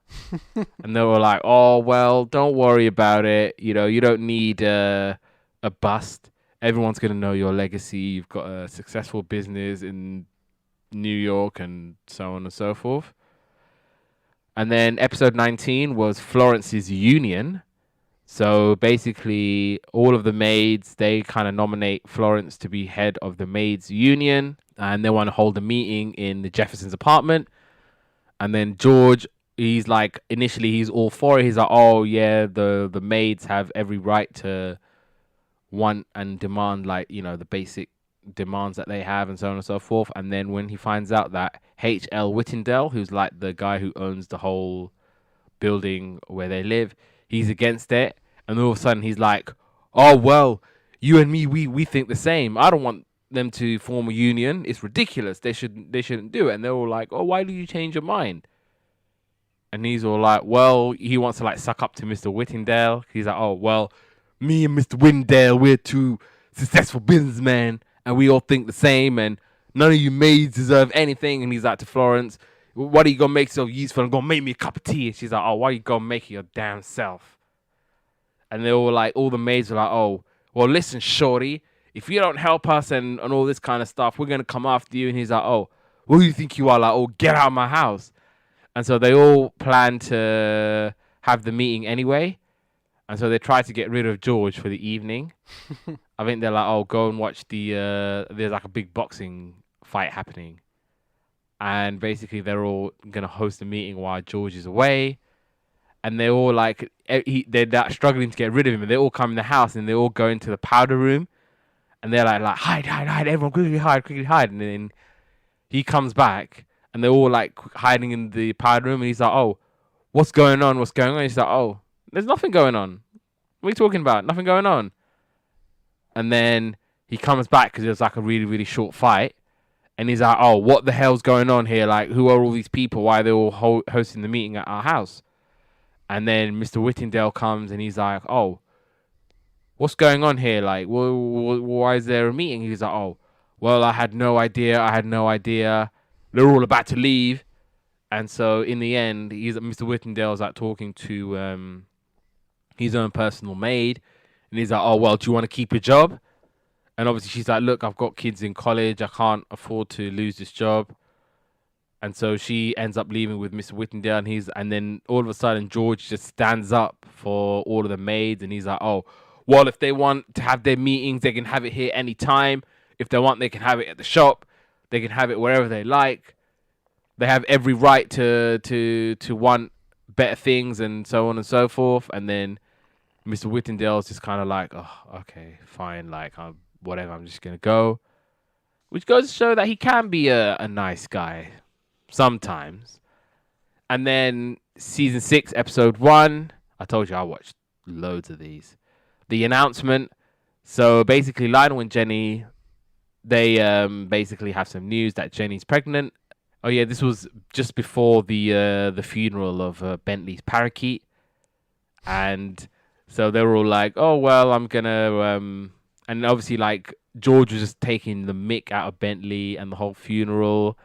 And they were like, oh, well, don't worry about it. You don't need a bust. Everyone's going to know your legacy. You've got a successful business in New York and so on and so forth. And then episode 19 was Florence's Union. So basically, all of the maids, they kind of nominate Florence to be head of the maids union. And they want to hold a meeting in the Jeffersons' apartment. And then George, he's like, initially he's all for it. He's like, oh yeah, the maids have every right to want and demand like, the basic demands that they have and so on and so forth. And then when he finds out that H.L. Whittendell, who's like the guy who owns the whole building where they live, he's against it. And all of a sudden he's like, oh, well, you and me, we think the same. I don't want them to form a union. It's ridiculous. They shouldn't do it. And they're all like, oh, why did you change your mind? And he's all like, well, he wants to like suck up to Mr. Whittendell. He's like, oh, well, me and Mr. Whittendell, we're two successful businessmen and we all think the same and none of you maids deserve anything. And he's like to Florence, what are you going to make yourself useful? I'm going to make me a cup of tea. And she's like, oh, why are you going to make it your damn self? And they're all like, all the maids are like, oh, well, listen, shorty, if you don't help us and all this kind of stuff, we're going to come after you. And he's like, oh, who do you think you are? Like, oh, get out of my house. And so they all plan to have the meeting anyway. And so they try to get rid of George for the evening. I think they're like, oh, go and watch there's like a big boxing fight happening. And basically they're all going to host a meeting while George is away. And they're all like, they're struggling to get rid of him. And they all come in the house and they all go into the powder room. And they're like, hide, everyone quickly hide. And then he comes back and they're all like hiding in the powder room. And he's like, oh, what's going on? He's like, oh, there's nothing going on. What are you talking about? Nothing going on. And then he comes back because it was like a really, really short fight. And he's like, oh, what the hell's going on here? Like, who are all these people? Why are they all hosting the meeting at our house? And then Mr. Whittingdale comes and he's like, oh, what's going on here? Like, why is there a meeting? He's like, oh, well, I had no idea. They're all about to leave. And so in the end, Mr. Whittingdale's like talking to his own personal maid. And he's like, oh, well, do you want to keep your job? And obviously she's like, look, I've got kids in college. I can't afford to lose this job. And so she ends up leaving with Mr. Whittingdale, and then all of a sudden George just stands up for all of the maids, and he's like, oh, well, if they want to have their meetings, they can have it here anytime. If they want, they can have it at the shop. They can have it wherever they like. They have every right to want better things and so on and so forth. And then Mr. Whittingdale's just kind of like, oh, okay, fine, like, whatever, I'm just going to go. Which goes to show that he can be a nice guy sometimes. And then season 6, episode 1, I told you I watched loads of these. The announcement. So basically, Lionel and Jenny, they basically have some news that Jenny's pregnant. Oh yeah, this was just before the funeral of Bentley's parakeet, and so they were all like, "Oh well, I'm gonna," and obviously like George was just taking the mick out of Bentley and the whole funeral,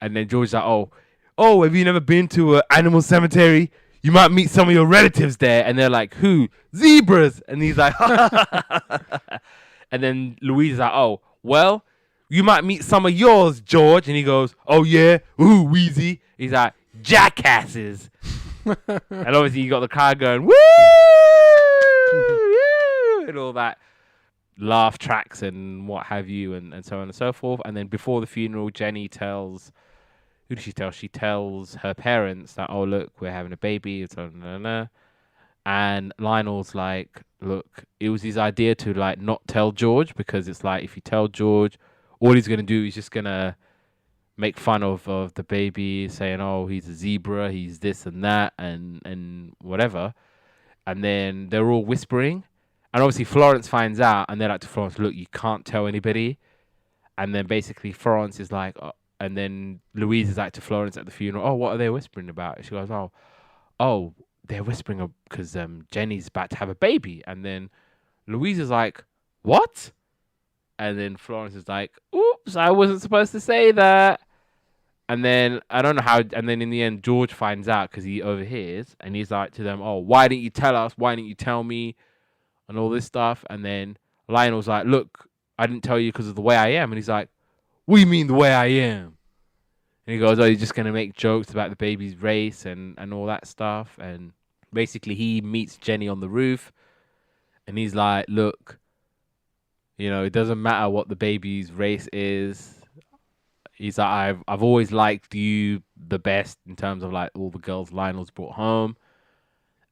and then George's like, "Oh, have you never been to an animal cemetery? You might meet some of your relatives there." And they're like, "Who? Zebras?" And he's like, and then Louise is like, "Oh, well, you might meet some of yours, George." And he goes, "Oh yeah, ooh, Wheezy." He's like, "Jackasses." And obviously you got the crowd going, "Woo!" and all that laugh tracks and what have you, and so on and so forth. And then before the funeral, Jenny tells, who does she tell? She tells her parents that, oh, look, we're having a baby. And Lionel's like, look, it was his idea to like not tell George, because it's like if you tell George, all he's going to do is just going to make fun of the baby, saying, oh, he's a zebra, he's this and that, and whatever. And then they're all whispering. And obviously Florence finds out, and they're like to Florence, look, you can't tell anybody. And then basically Florence is like, and then Louise is like to Florence at the funeral, oh, what are they whispering about? She goes, oh, they're whispering because Jenny's about to have a baby. And then Louise is like, what? And then Florence is like, oops, I wasn't supposed to say that. And then I don't know how. And then in the end, George finds out because he overhears, and he's like to them, oh, why didn't you tell us? Why didn't you tell me? And all this stuff. And then Lionel's like, look, I didn't tell you because of the way I am. And he's like, what do you mean the way I am? And he goes, oh, you're just going to make jokes about the baby's race and all that stuff. And basically he meets Jenny on the roof, and he's like, look, you know, it doesn't matter what the baby's race is. He's like, I've always liked you the best in terms of like all the girls Lionel's brought home.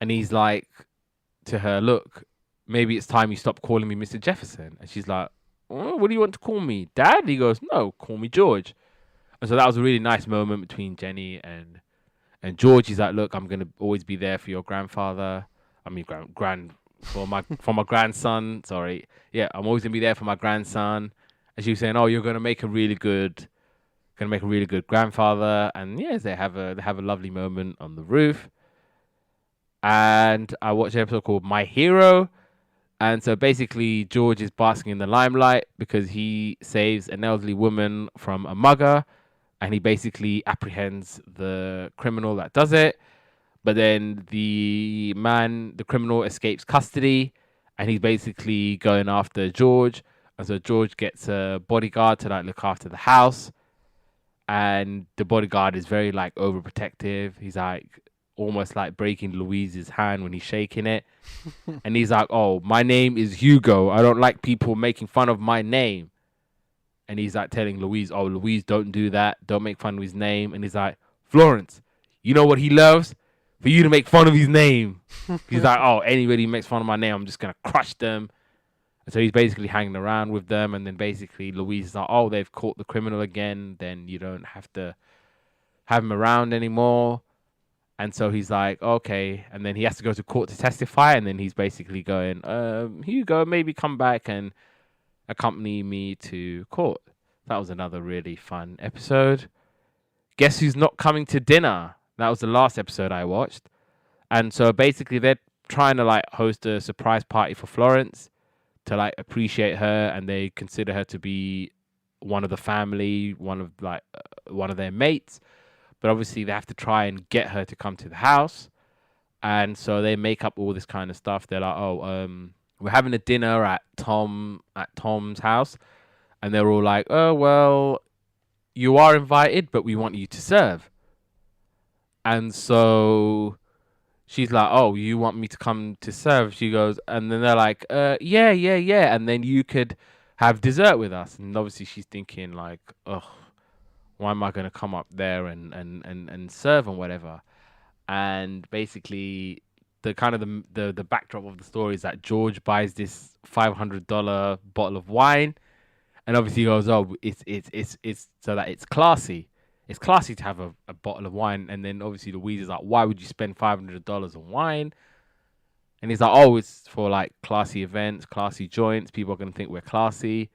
And he's like to her, look, maybe it's time you stop calling me Mr. Jefferson. And she's like, oh, what do you want to call me? Dad? He goes, no, call me George. And so that was a really nice moment between Jenny and George. He's like, look, I'm going to always be there for your grandfather. I mean, for my grandson. Sorry. Yeah, I'm always going to be there for my grandson. And she was saying, oh, you're going to make a really good grandfather. And yes, they have a lovely moment on the roof. And I watched an episode called My Hero. And so basically George is basking in the limelight because he saves an elderly woman from a mugger, and he basically apprehends the criminal that does it. But then the criminal escapes custody, and he's basically going after George. And so George gets a bodyguard to like look after the house. And the bodyguard is very like overprotective. He's like almost like breaking Louise's hand when he's shaking it. And he's like, oh, my name is Hugo. I don't like people making fun of my name. And he's like telling Louise, oh, Louise, don't do that. Don't make fun of his name. And he's like, Florence, you know what he loves? For you to make fun of his name. He's like, oh, anybody who makes fun of my name, I'm just going to crush them. And so he's basically hanging around with them. And then basically Louise is like, oh, they've caught the criminal again. Then you don't have to have him around anymore. And so he's like, okay. And then he has to go to court to testify. And then he's basically going, Hugo, maybe come back and accompany me to court. That was another really fun episode. Guess who's not coming to dinner? That was the last episode I watched. And so basically they're trying to like host a surprise party for Florence to like appreciate her, and they consider her to be one of the family, one of their mates. But obviously they have to try and get her to come to the house. And so they make up all this kind of stuff. They're like, we're having a dinner at Tom's house. And they're all like, oh, well, you are invited, but we want you to serve. And so she's like, oh, you want me to come to serve? She goes, and then they're like, yeah. And then you could have dessert with us. And obviously she's thinking like, oh, why am I going to come up there and serve and whatever? And basically the kind of the backdrop of the story is that George buys this $500 bottle of wine, and obviously he goes, oh, it's so that it's classy. It's classy to have a bottle of wine. And then obviously Louise is like, why would you spend $500 on wine? And he's like, oh, it's for like classy events, classy joints. People are going to think we're classy.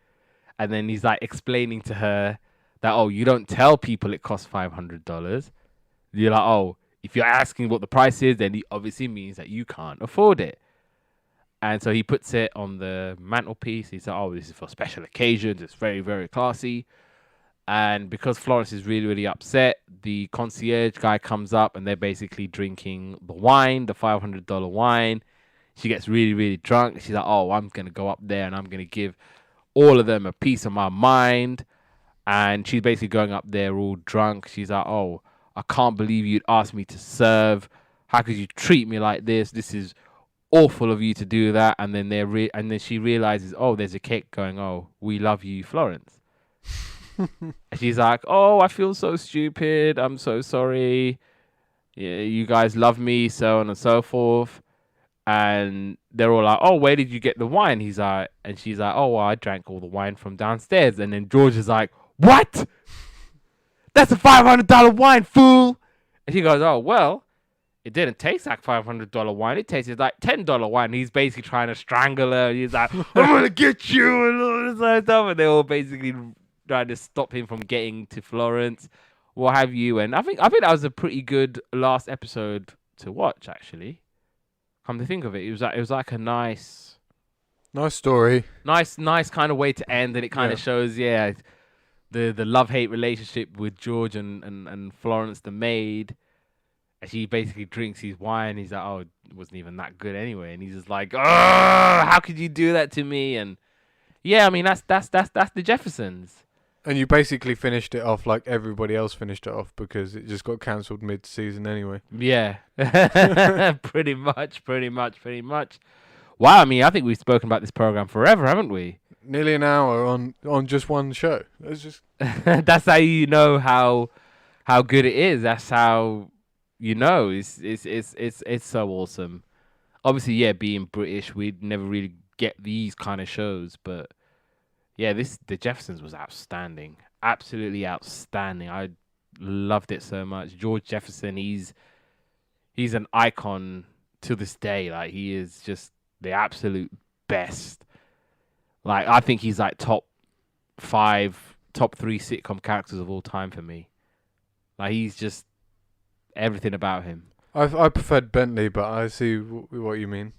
And then he's like explaining to her that, oh, you don't tell people it costs $500. You're like, oh, if you're asking what the price is, then it obviously means that you can't afford it. And so he puts it on the mantelpiece. He said, oh, this is for special occasions. It's very, very classy. And because Florence is really, really upset, the concierge guy comes up and they're basically drinking the wine, the $500 wine. She gets really, really drunk. She's like, oh, I'm going to go up there and I'm going to give all of them a piece of my mind. And she's basically going up there all drunk. She's like, oh, I can't believe you'd ask me to serve. How could you treat me like this? This is awful of you to do that. And then and then she realizes, oh, there's a cake going. Oh, we love you, Florence. She's like, oh, I feel so stupid. I'm so sorry. Yeah, you guys love me, so on and so forth. And they're all like, oh, where did you get the wine? He's like, and she's like, oh, well, I drank all the wine from downstairs. And then George is like, what? That's a $500 wine, fool. And she goes, oh, well, it didn't taste like $500 wine. It tasted like $10 wine. He's basically trying to strangle her. He's like, I'm going to get you and all this other stuff. And they're all basically trying to stop him from getting to Florence, what have you. And I think that was a pretty good last episode to watch, actually. Come to think of it, it was like a nice story. Nice kind of way to end. And it kind of shows, the love-hate relationship with George and Florence, the maid. And she basically drinks his wine. He's like, oh, it wasn't even that good anyway. And he's just like, oh, how could you do that to me? And yeah, I mean, that's the Jeffersons. And you basically finished it off like everybody else finished it off, because it just got cancelled mid-season anyway. Yeah, pretty much. Wow, I mean, I think we've spoken about this program forever, haven't we? Nearly an hour on just one show. It's just that's how you know how good it is. That's how you know it's so awesome. Obviously, yeah, being British, we'd never really get these kind of shows, but yeah, The Jeffersons was outstanding, absolutely outstanding. I loved it so much. George Jefferson, he's an icon to this day. Like, he is just the absolute best. Like, I think he's like top 3 sitcom characters of all time for me. Like, he's just everything about him. I preferred Bentley, but I see what you mean.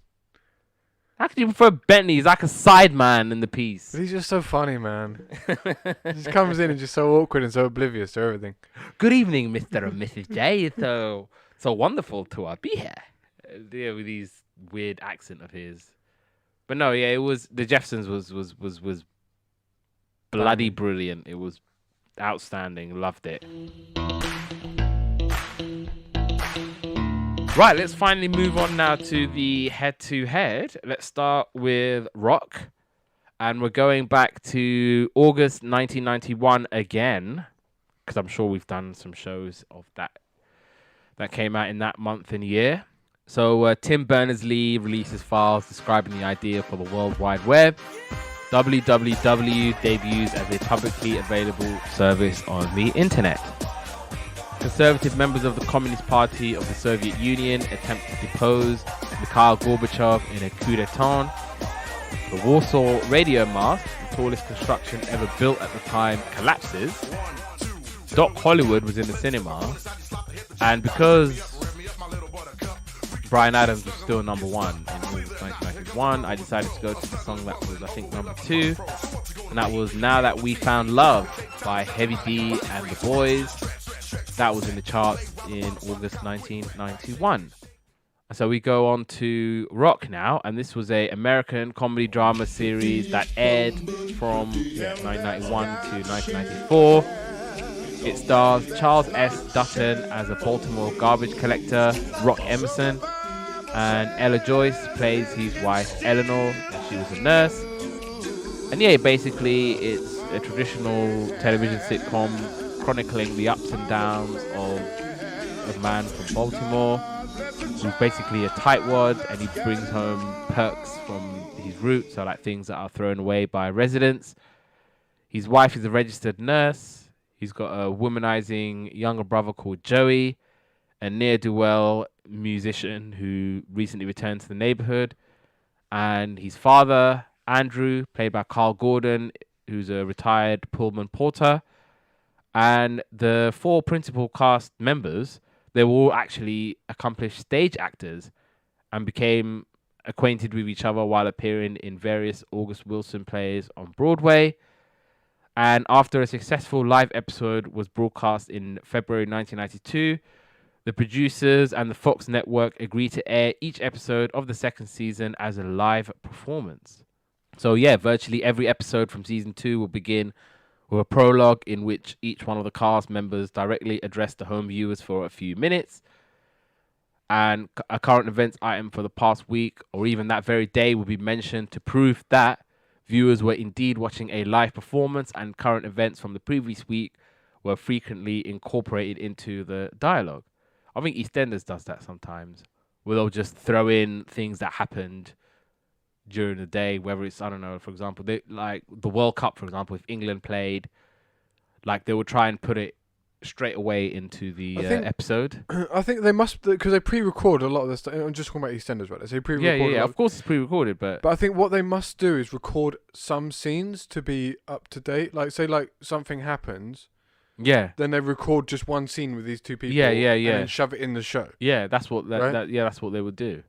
How could you prefer Bentley? He's like a sideman in the piece. But he's just so funny, man. He just comes in and just so awkward and so oblivious to everything. Good evening, Mr. and Mrs. J. It's so wonderful to be here. Yeah, with his weird accent of his. But no, yeah, it was The Jeffersons was bloody brilliant. It was outstanding. Loved it. Right, let's finally move on now to the head-to-head. Let's start with Rock. And we're going back to August 1991 again, because I'm sure we've done some shows of that came out in that month and year. So Tim Berners-Lee releases files describing the idea for the World Wide Web. www debuts as a publicly available service on the internet. Conservative members of the Communist Party of the Soviet Union attempt to depose Mikhail Gorbachev in a coup d'etat. The Warsaw radio mast, the tallest construction ever built at the time, collapses. Doc Hollywood was in the cinema, and because Bryan Adams was still number 1 in August 1991, I decided to go to the song that was, I think, number 2. And that was Now That We Found Love by Heavy D and the Boys. That was in the charts in August 1991. So we go on to Rock now, and this was a American comedy drama series that aired from 1991 to 1994. It stars Charles S. Dutton as a Baltimore garbage collector, Rock Emerson, and Ella Joyce plays his wife Eleanor, and she was a nurse. And yeah, basically it's a traditional television sitcom chronicling the ups and downs of a man from Baltimore who's basically a tightwad, and he brings home perks from his roots, so like things that are thrown away by residents. His wife is a registered nurse. He's got a womanizing younger brother called Joey, a ne'er-do-well musician who recently returned to the neighborhood, and his father, Andrew, played by Carl Gordon, who's a retired Pullman porter. And the 4 principal cast members, they were all actually accomplished stage actors and became acquainted with each other while appearing in various August Wilson plays on Broadway. And after a successful live episode was broadcast in February 1992, the producers and the Fox network agreed to air each episode of the second season as a live performance. So yeah, virtually every episode from season 2 will begin with a prologue in which each one of the cast members directly address the home viewers for a few minutes. And a current events item for the past week or even that very day will be mentioned to prove that viewers were indeed watching a live performance, and current events from the previous week were frequently incorporated into the dialogue. I think EastEnders does that sometimes, where they'll just throw in things that happened during the day, whether it's, I don't know, for example, they, like the World Cup, for example, if England played, like they would try and put it straight away into the episode. I think they must, because they pre-record a lot of this stuff. I'm just talking about EastEnders, right? So they pre-record. Yeah. Of course, it's pre-recorded, but I think what they must do is record some scenes to be up to date. Like, say, like something happens. Yeah. Then they record just one scene with these 2 people. Yeah. And then shove it in the show. Yeah, that's what that's what they would do.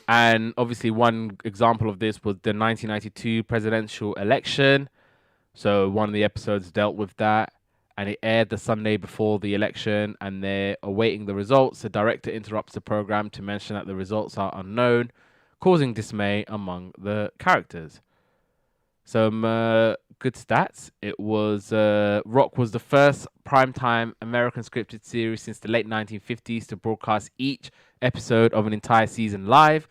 And obviously, one example of this was the 1992 presidential election. So one of the episodes dealt with that, and it aired the Sunday before the election, and they're awaiting the results. The director interrupts the program to mention that the results are unknown, causing dismay among the characters. Some good stats. It was Rock was the first primetime American scripted series since the late 1950s to broadcast each episode of an entire season live,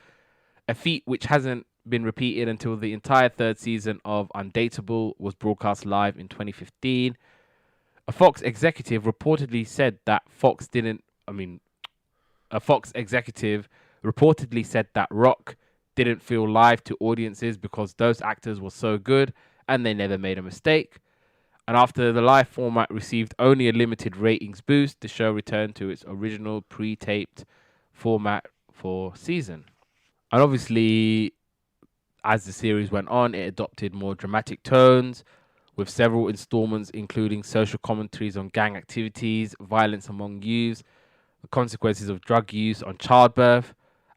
a feat which hasn't been repeated until the entire 3rd season of Undateable was broadcast live in 2015. A Fox executive reportedly said that Rock didn't feel live to audiences because those actors were so good and they never made a mistake. And after the live format received only a limited ratings boost, the show returned to its original pre-taped format for season. And obviously, as the series went on, it adopted more dramatic tones, with several installments including social commentaries on gang activities, violence among youths, the consequences of drug use on childbirth,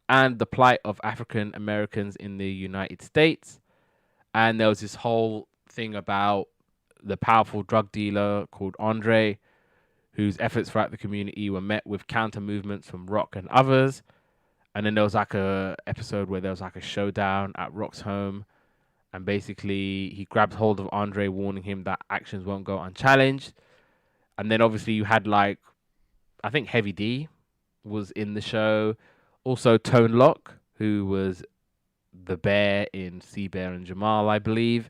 and the plight of African Americans in the United States. And there was this whole thing about the powerful drug dealer called Andre, whose efforts throughout the community were met with counter movements from Rock and others. And then there was like a episode where there was like a showdown at Rock's home, and basically he grabs hold of Andre, warning him that actions won't go unchallenged. And then obviously you had like, I think Heavy D was in the show. Also Tone Loc, who was the bear in Sea Bear and Jamal, I believe.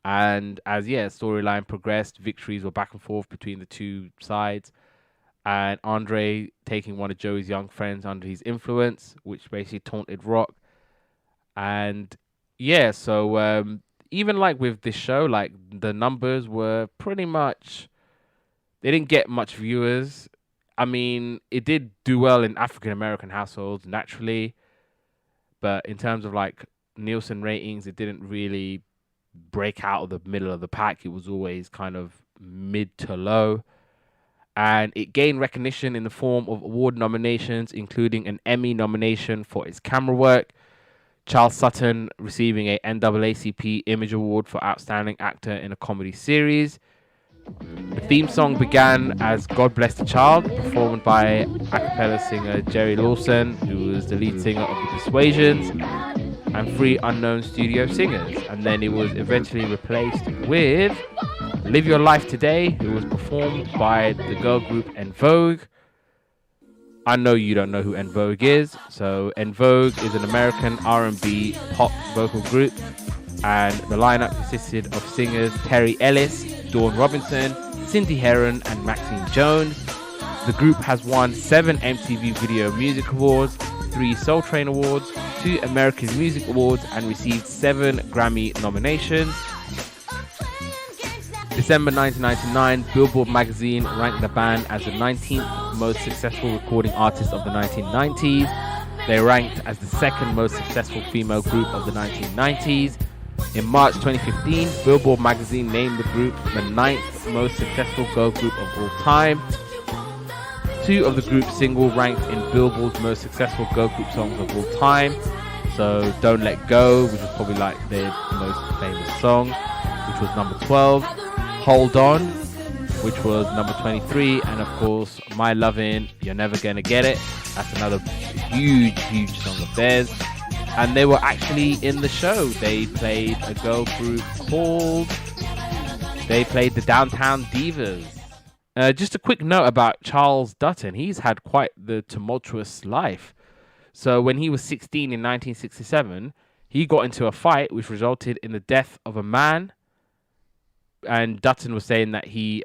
And as storyline progressed, victories were back and forth between the 2 sides. And Andre taking one of Joey's young friends under his influence, which basically taunted Rock. And so even like with this show, like the numbers were pretty much, they didn't get much viewers. I mean, it did do well in African American households naturally, but in terms of like Nielsen ratings, it didn't really break out of the middle of the pack. It was always kind of mid to low. and it gained recognition in the form of award nominations, including an Emmy nomination for its camera work, Charles Sutton receiving a NAACP Image Award for Outstanding Actor in a Comedy Series. The theme song began as God Bless the Child, performed by a cappella singer Jerry Lawson, who was the lead singer of The Persuasions, and 3 unknown studio singers. And then it was eventually replaced with Live Your Life Today, who was performed by the girl group En Vogue. I know you don't know who En Vogue is. So En Vogue is an American R&B pop vocal group, and the lineup consisted of singers Terry Ellis, Dawn Robinson, Cindy Heron, and Maxine Jones. The group has won 7 MTV Video Music Awards, 3 Soul Train Awards, 2 American Music Awards, and received 7 Grammy nominations. December 1999, Billboard magazine ranked the band as the 19th most successful recording artist of the 1990s. They ranked as the 2nd most successful female group of the 1990s. In March 2015, Billboard magazine named the group the 9th most successful girl group of all time. 2 of the group's singles ranked in Billboard's most successful girl group songs of all time. So Don't Let Go, which was probably like their most famous song, which was number 12. Hold On, which was number 23, and of course My Lovin', You're Never Gonna Get It. That's another huge song of theirs. And they were actually in the show. They played a girl group called the Downtown Divas. Just a quick note about Charles Dutton. He's had quite the tumultuous life. So when he was 16 in 1967, he got into a fight which resulted in the death of a man. And Dutton was saying that he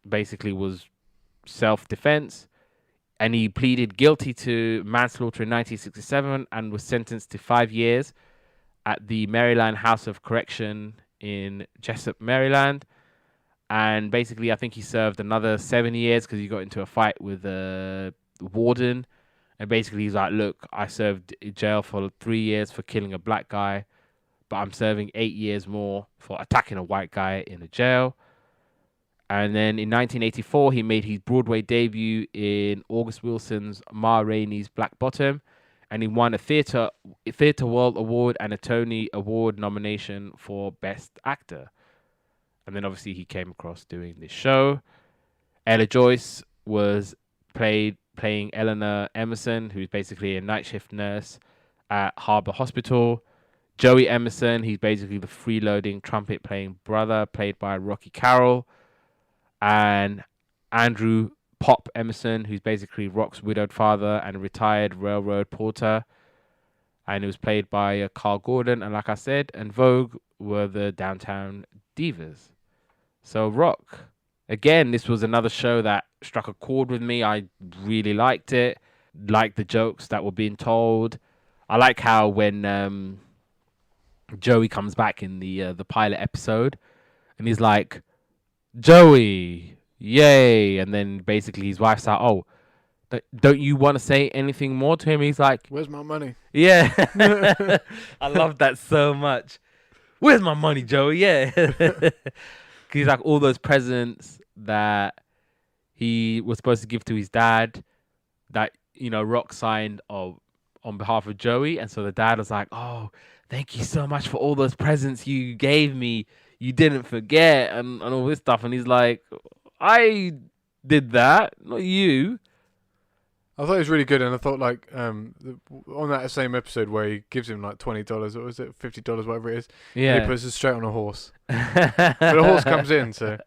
basically was self-defense, and he pleaded guilty to manslaughter in 1967 and was sentenced to 5 years at the Maryland House of Correction in Jessup, Maryland. And basically, I think he served another 7 years because he got into a fight with the warden. And basically, he's like, look, I served in jail for 3 years for killing a black guy, but I'm serving 8 years more for attacking a white guy in a jail. And then in 1984, he made his Broadway debut in August Wilson's Ma Rainey's Black Bottom, and he won a Theatre World Award and a Tony Award nomination for Best Actor. And then obviously he came across doing this show. Ella Joyce was playing Eleanor Emerson, who's basically a night shift nurse at Harbour Hospital. Joey Emerson, he's basically the freeloading trumpet-playing brother, played by Rocky Carroll. And Andrew Pop Emerson, who's basically Rock's widowed father and a retired railroad porter. And it was played by Carl Gordon. And like I said, En Vogue were the Downtown Divas. So Rock, again, this was another show that struck a chord with me. I really liked it. Liked the jokes that were being told. I like how when Joey comes back in the pilot episode, and he's like, Joey, yay! And then basically his wife's like, oh, don't you want to say anything more to him? He's like, where's my money? Yeah. I love that so much. Where's my money, Joey? Yeah. He's like, all those presents that he was supposed to give to his dad that, you know, Rock signed on behalf of Joey. And so the dad was like, oh, thank you so much for all those presents you gave me. You didn't forget and all this stuff. And he's like, I did that, not you. I thought it was really good, and I thought like on that same episode where he gives him like $20, or was it $50, whatever it is? Yeah, he puts it straight on a horse. But the horse comes in, so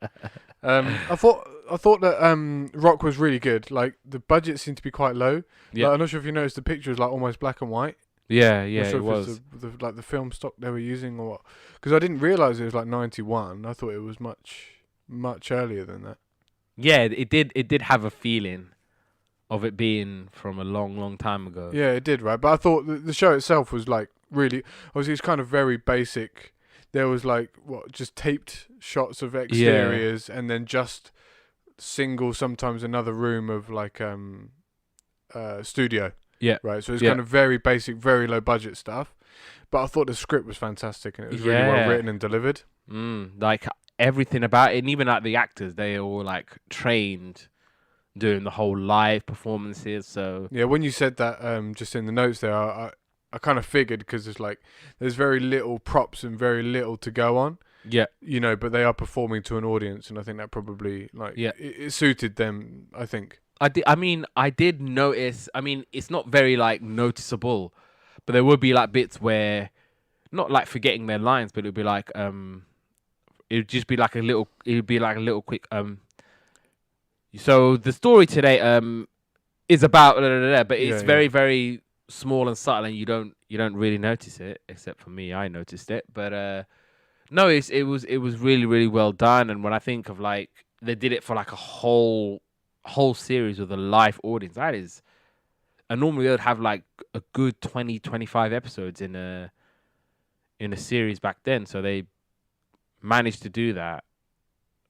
I thought that Rock was really good. Like the budget seemed to be quite low. Yeah, like, I'm not sure if you noticed the picture was like almost black and white. Yeah, it was the film stock they were using or what? Because I didn't realize it was like 91. I thought it was much earlier than that. Yeah, it did have a feeling of it being from a long time ago. Yeah, it did, right? But I thought the show itself was like really, obviously it's kind of very basic. There was like just taped shots of exteriors, and then just single, sometimes another room of like studio. Yeah. Right. So it's kind of very basic, very low budget stuff. But I thought the script was fantastic, and it was really well written and delivered. Like everything about it, and even like the actors, they all like trained doing the whole live performances. So yeah, when you said that, just in the notes there, I kind of figured because it's like there's very little props and very little to go on. yeah, You know, but they are performing to an audience, and I think that probably yeah. it suited them. I think. I did notice. I mean, it's not very like noticeable, but there would be like bits where, not like forgetting their lines, but it would be like it would just be like a little. It would be like a little quick. So the story today is about blah, blah, blah, blah, but it's very very small and subtle, and you don't really notice it, except for me. I noticed it, but no, it was really really well done. And when I think of like they did it for like a whole series with a live audience, that is. And normally they would have like a good 20, 25 episodes in a series back then. So they managed to do that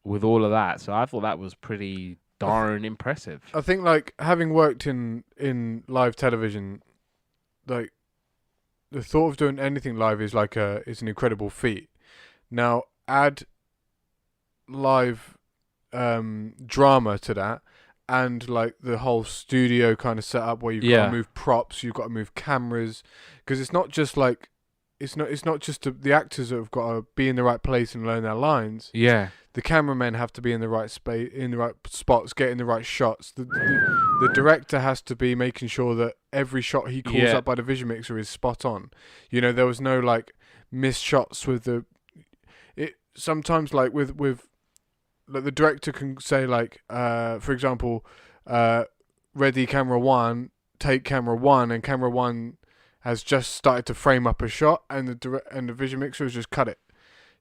with all of that. So I thought that was pretty darn impressive. I think like having worked in live television, like the thought of doing anything live is like is an incredible feat. Now add live drama to that, and like the whole studio kind of setup where you've got to move props, you've got to move cameras, because it's not just like it's not just the actors that have got to be in the right place and learn their lines. Yeah, the cameramen have to be in the right space, in the right spots, getting the right shots. The director has to be making sure that every shot he calls up by the vision mixer is spot on. You know, there was no like missed shots with sometimes like with like the director can say like for example ready camera one, take camera one, and camera one has just started to frame up a shot, and the vision mixer has just cut it.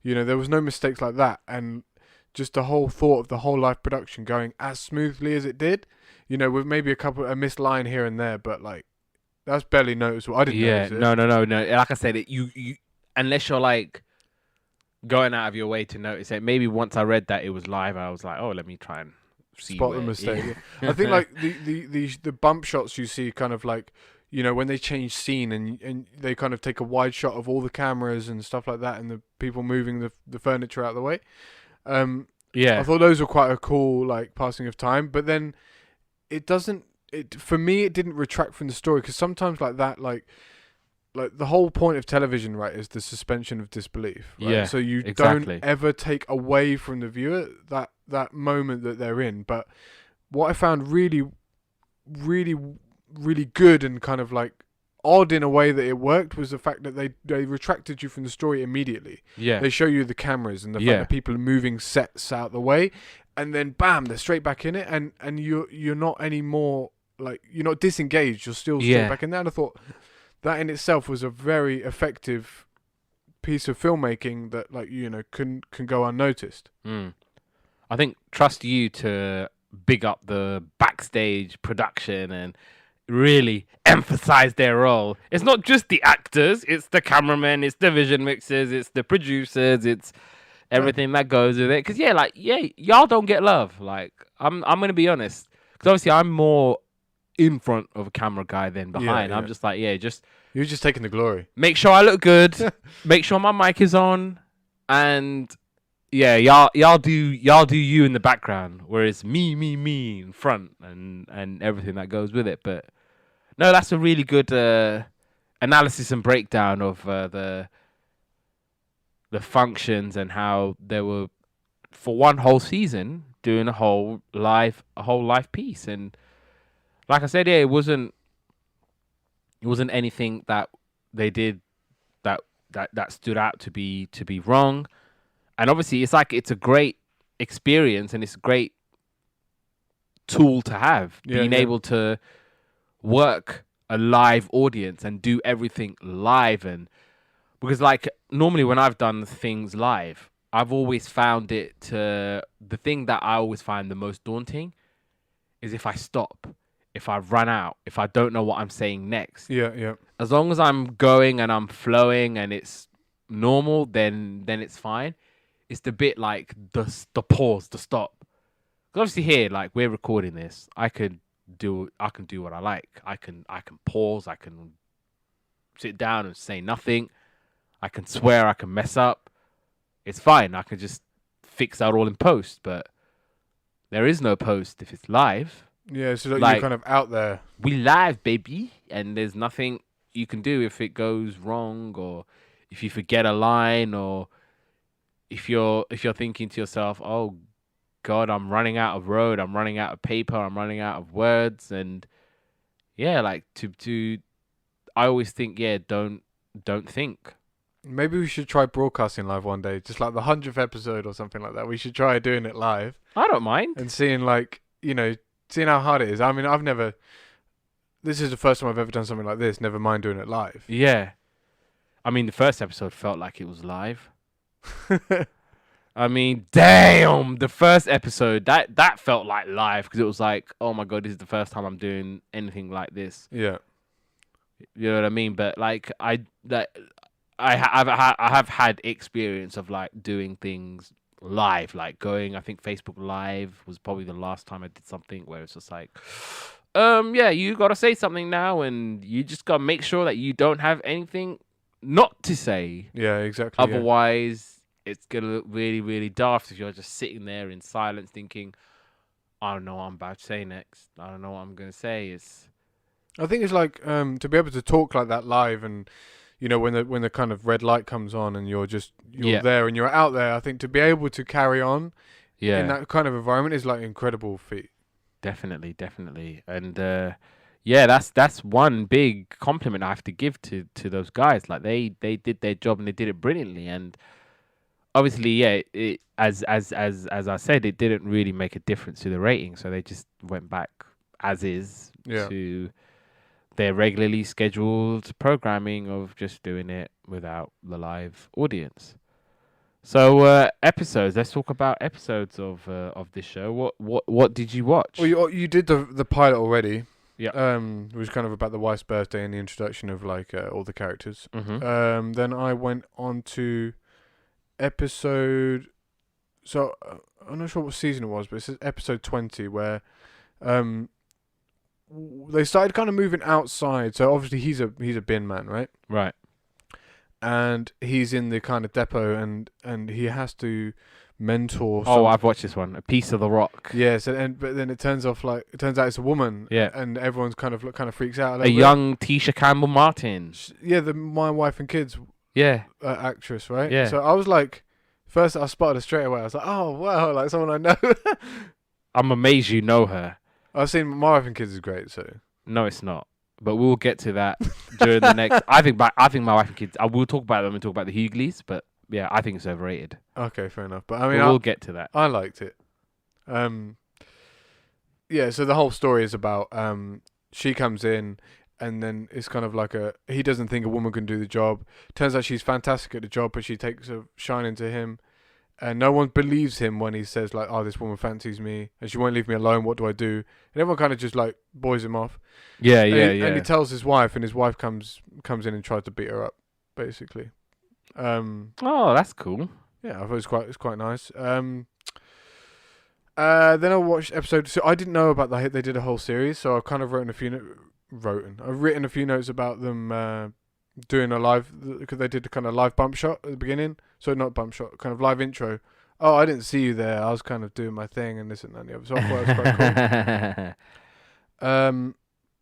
You know, there was no mistakes like that, and just the whole thought of the whole live production going as smoothly as it did, you know, with maybe a missed line here and there, but like that's barely noticeable. I didn't notice it. No. Like I said, you unless you're like going out of your way to notice it. Maybe once I read that it was live, I was like, oh, let me try and spot the mistake. Yeah. I think like the bump shots you see kind of like, you know, when they change scene and they kind of take a wide shot of all the cameras and stuff like that, and the people moving the furniture out of the way. I thought those were quite a cool like passing of time, but then for me it didn't retract from the story, because sometimes like that like the whole point of television, right, is the suspension of disbelief, right? Yeah, so you exactly. don't ever take away from the viewer that moment that they're in. But what I found really really really good and kind of like odd in a way that it worked was the fact that they retracted you from the story immediately. Yeah. They show you the cameras and the fact that people are moving sets out the way, and then bam, they're straight back in it, and you're not anymore like, you're not disengaged, you're still straight back in there. And I thought that in itself was a very effective piece of filmmaking that, like, you know, can go unnoticed. I think trust you to big up the backstage production and really emphasize their role. It's not just the actors, it's the cameramen, it's the vision mixers, it's the producers, it's everything that goes with it. Because y'all don't get love. Like, I'm gonna be honest, because obviously I'm more in front of a camera guy than behind. I'm just like, you're just taking the glory. Make sure I look good, make sure my mic is on, and y'all do you in the background, whereas me in front, and everything that goes with it. But no, that's a really good analysis and breakdown of the functions and how they were for one whole season doing a whole live piece. And like I said, it wasn't anything that they did that stood out to be wrong. And obviously, it's a great experience and it's a great tool to have, being able to work a live audience and do everything live. And because like normally when I've done things live, I've always found the thing that I always find the most daunting is if I stop, if I run out, if I don't know what I'm saying next. As long as I'm going and I'm flowing and it's normal, then it's fine. It's the bit like the pause, the stop. Because obviously here, like, we're recording this, I can do what I like. I can pause, I can sit down and say nothing. I can swear, I can mess up. It's fine. I can just fix that all in post. But there is no post if it's live. Yeah, so that Like, you're kind of out there. We live, baby, and there's nothing you can do if it goes wrong, or if you forget a line, or if you're thinking to yourself, "Oh God, I'm running out of road, I'm running out of paper, I'm running out of words," and yeah, like to I always think, yeah, don't think. Maybe we should try broadcasting live one day, just like the 100th episode or something like that. We should try doing it live I don't mind. and seeing like seeing how hard it is. I mean, I've never. This is the first time I've ever done something like this. Never mind doing it live. Yeah, I mean, the first episode felt like it was live. I mean, damn, the first episode that felt like live, because it was like, oh my God, this is the first time I'm doing anything like this. Yeah. You know what I mean? But like I have had experience of like doing things live, like going. I think Facebook Live was probably the last time I did something where it's just like, yeah, you got to say something now, and you just got to make sure that you don't have anything not to say. Yeah, exactly. Otherwise, it's gonna look really, really daft if you're just sitting there in silence thinking, I don't know what I'm about to say next. I don't know what I'm gonna say. I think it's like to be able to talk like that live, and when the kind of red light comes on and you're there and you're out there. I think to be able to carry on in that kind of environment is like an incredible feat. Definitely, and yeah, that's one big compliment I have to give to those guys. Like they did their job and they did it brilliantly. And obviously, yeah, as I said, it didn't really make a difference to the rating, so they just went back as is to their regularly scheduled programming of just doing it without the live audience. So episodes. Let's talk about episodes of this show. What did you watch? Well, you did the pilot already. Yeah. It was kind of about the wife's birthday and the introduction of like all the characters. Mm-hmm. Then I went on to episode. So I'm not sure what season it was, but it's episode 20 where they started kind of moving outside. So obviously he's a bin man, right? Right. And he's in the kind of depot, and he has to mentor. I've watched this one, A Piece of the Rock. Yes, but then it turns out it's a woman. Yeah. And everyone's kind of freaks out. A young Tisha Campbell Martin. Yeah, My Wife and Kids. Yeah. Actress, right? Yeah. So I was like, first I spotted her straight away. I was like, oh wow, like someone I know. I'm amazed you know her. I've seen My Wife and Kids is great. So no, it's not. But we'll get to that during the next. I think My Wife and Kids. I will talk about them and talk about the Hughleys, but yeah, I think it's overrated. Okay, fair enough. But I mean, we'll get to that. I liked it. Yeah. So the whole story is about she comes in, and then it's kind of like he doesn't think a woman can do the job. Turns out she's fantastic at the job, but she takes a shine into him. And no one believes him when he says like, "Oh, this woman fancies me, and she won't leave me alone. What do I do?" And everyone kind of just like boys him off. Yeah. And he tells his wife, and his wife comes in and tries to beat her up, basically. Oh, that's cool. Yeah, I thought it's quite nice. Then I watched episode. So I didn't know about they did a whole series, so I kind of I've written a few notes about them doing a live, because they did a kind of live bump shot at the beginning. So not bump shot, kind of live intro. Oh, I didn't see you there. I was kind of doing my thing and this and that and the other. So I thought it was quite cool.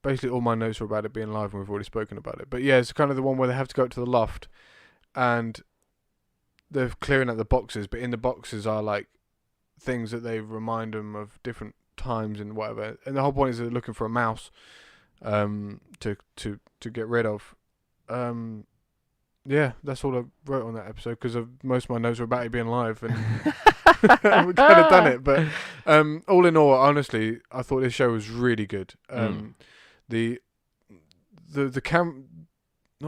Basically all my notes were about it being live, and we've already spoken about it. But yeah, it's kind of the one where they have to go up to the loft, and they're clearing out the boxes. But in the boxes are like things that they remind them of different times and whatever. And the whole point is they're looking for a mouse, to get rid of. Yeah, that's all I wrote on that episode, because most of my notes were about it being live, and we kind of done it. But all in all, honestly, I thought this show was really good. The not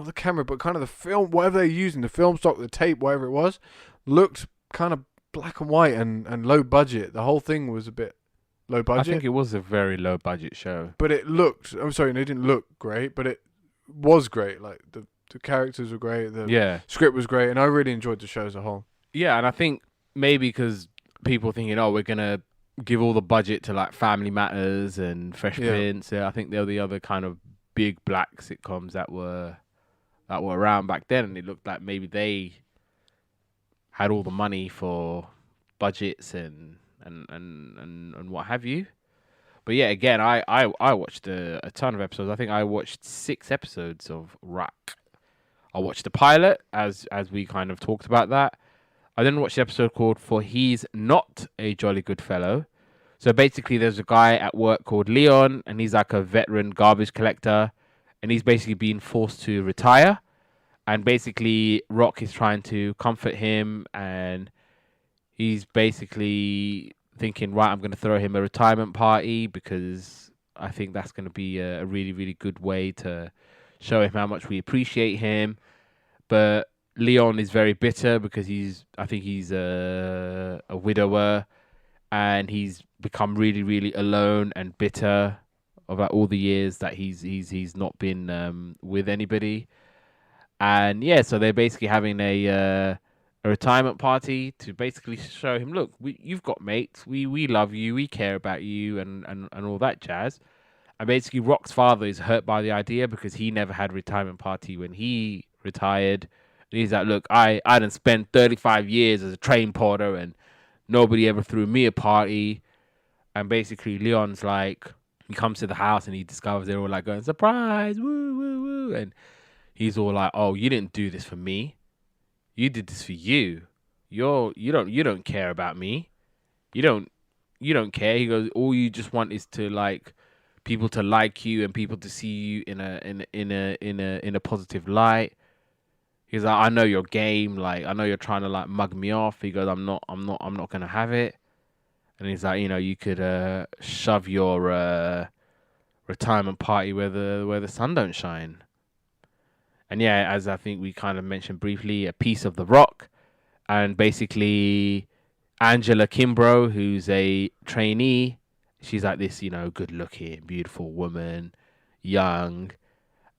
the camera, but kind of the film, whatever they're using, the film stock, the tape, whatever it was, looked kind of black and white and low budget. The whole thing was a bit low budget. I think it was a very low budget show. But it looked, I'm sorry, it didn't look great, but it was great. Like the characters were great, the script was great, and I really enjoyed the show as a whole. Yeah, and I think maybe because people thinking, oh, we're gonna give all the budget to like Family Matters and Fresh Prince. I think they're the other kind of big black sitcoms that were around back then, and it looked like maybe they had all the money for budgets and what have you. But yeah, again, I watched a ton of episodes. I think I watched 6 episodes of Rock. I watched the pilot as we kind of talked about that. I then watched the episode called For He's Not a Jolly Good Fellow. So basically there's a guy at work called Leon, and he's like a veteran garbage collector, and he's basically being forced to retire. And basically Rock is trying to comfort him, and he's basically thinking, right, I'm going to throw him a retirement party because I think that's going to be a really, really good way to show him how much we appreciate him. But Leon is very bitter because I think he's a widower, and he's become really, really alone and bitter about all the years that he's not been with anybody. And yeah, so they're basically having a retirement party to basically show him, look, you've got mates, we love you, we care about you, and all that jazz. And basically Rock's father is hurt by the idea because he never had a retirement party when he retired. And he's like, look, I done spent 35 years as a train porter and nobody ever threw me a party. And basically Leon's like, he comes to the house and he discovers they're all like going, surprise, woo, woo, woo. And he's all like, oh, you didn't do this for me. You did this for you. You don't care about me. You don't care. He goes, all you just want is to like people to like you and people to see you in a positive light. He's like, I know your game. Like, I know you're trying to like mug me off. He goes, I'm not gonna have it. And he's like, you could shove your retirement party where the sun don't shine. And yeah, as I think we kind of mentioned briefly, a piece of the rock. And basically Angela Kimbrough, who's a trainee, she's like this, good looking, beautiful woman, young.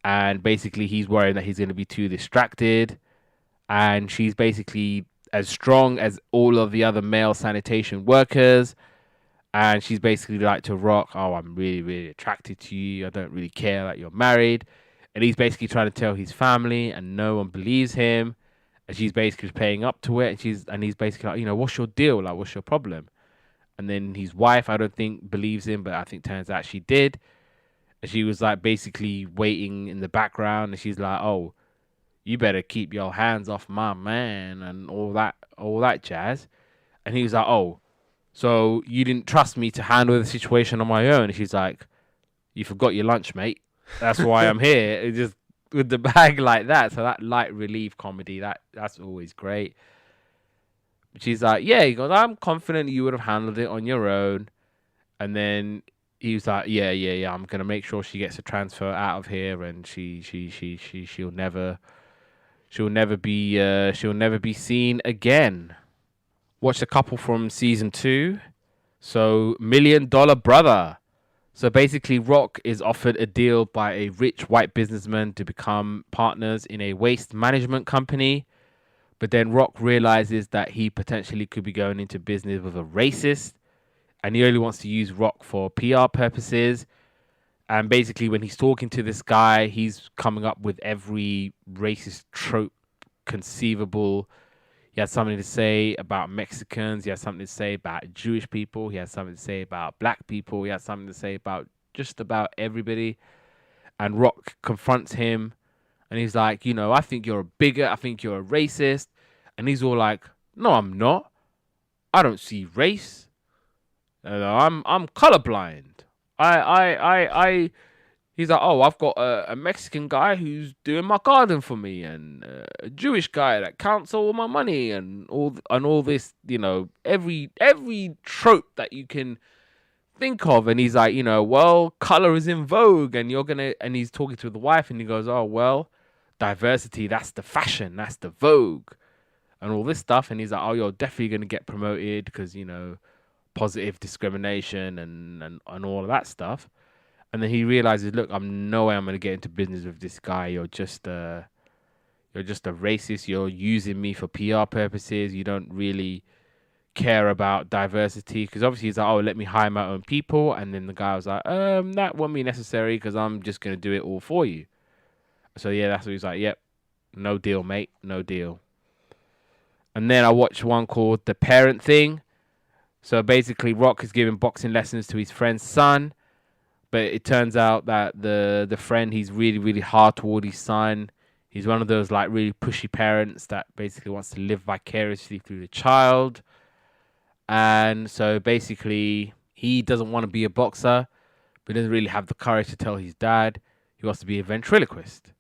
And basically he's worried that he's going to be too distracted. And she's basically as strong as all of the other male sanitation workers. And she's basically like to Rock, oh, I'm really, really attracted to you. I don't really care that you're married. And he's basically trying to tell his family, and no one believes him. And she's basically paying up to it. And he's basically like, what's your deal? Like, what's your problem? And then his wife, I don't think believes him, but I think turns out she did. And she was like basically waiting in the background. And she's like, oh, you better keep your hands off my man and all that jazz. And he was like, oh, so you didn't trust me to handle the situation on my own? And she's like, you forgot your lunch, mate. That's why I'm here. It's just with the bag like that. So that light relief comedy, that's always great. She's like, yeah. He goes, I'm confident you would have handled it on your own. And then he was like, yeah. I'm gonna make sure she gets a transfer out of here, and she'll never be seen again. Watched a couple from season 2. So $1 Million Brother. So basically, Rock is offered a deal by a rich white businessman to become partners in a waste management company. But then Rock realizes that he potentially could be going into business with a racist. And he only wants to use Rock for PR purposes. And basically, when he's talking to this guy, he's coming up with every racist trope conceivable. He has something to say about Mexicans. He has something to say about Jewish people. He has something to say about black people. He has something to say about just about everybody. And Rock confronts him. And he's like, I think you're a bigot. I think you're a racist. And he's all like, no, I'm not. I don't see race. I'm colorblind. He's like, oh, I've got a Mexican guy who's doing my garden for me, and a Jewish guy that counts all my money, and all this, every trope that you can think of. And he's like, well, color is in vogue, and and he's talking to the wife, and he goes, oh, well, diversity, that's the fashion, that's the vogue, and all this stuff. And he's like, oh, you're definitely gonna get promoted because positive discrimination and all of that stuff. And then he realizes, look, I'm no way I'm going to get into business with this guy. You're just a racist. You're using me for PR purposes. You don't really care about diversity. Because obviously he's like, oh, let me hire my own people. And then the guy was like, that won't be necessary because I'm just going to do it all for you. So yeah, that's what he's like, yep, no deal, mate, no deal. And then I watched one called The Parent Thing. So basically, Rock is giving boxing lessons to his friend's son, but it turns out that the friend, he's really, really hard toward his son. He's one of those like really pushy parents that basically wants to live vicariously through the child. And so basically, he doesn't want to be a boxer, but doesn't really have the courage to tell his dad. He wants to be a ventriloquist.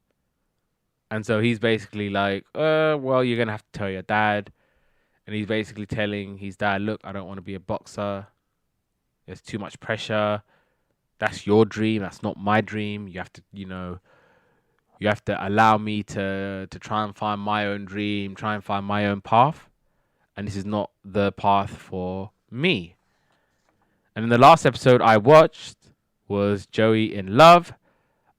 And so he's basically like, well, you're going to have to tell your dad. And he's basically telling his dad, look, I don't want to be a boxer. There's too much pressure. That's your dream. That's not my dream. You have to, you have to allow me to try and find my own dream, try and find my own path. And this is not the path for me. And in the last episode I watched was Joey in Love.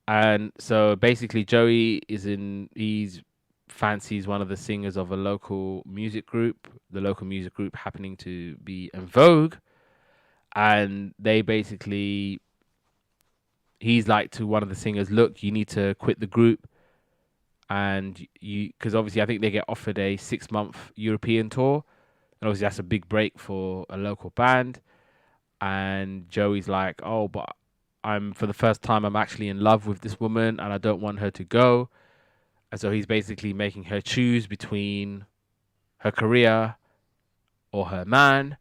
And so basically Joey he's fancies one of the singers of a local music group, the local music group happening to be in vogue. And they basically, he's like to one of the singers, look, you need to quit the group. And because obviously I think they get offered a 6-month European tour. And obviously that's a big break for a local band. And Joey's like, oh, but for the first time, I'm actually in love with this woman and I don't want her to go. And so he's basically making her choose between her career or her man.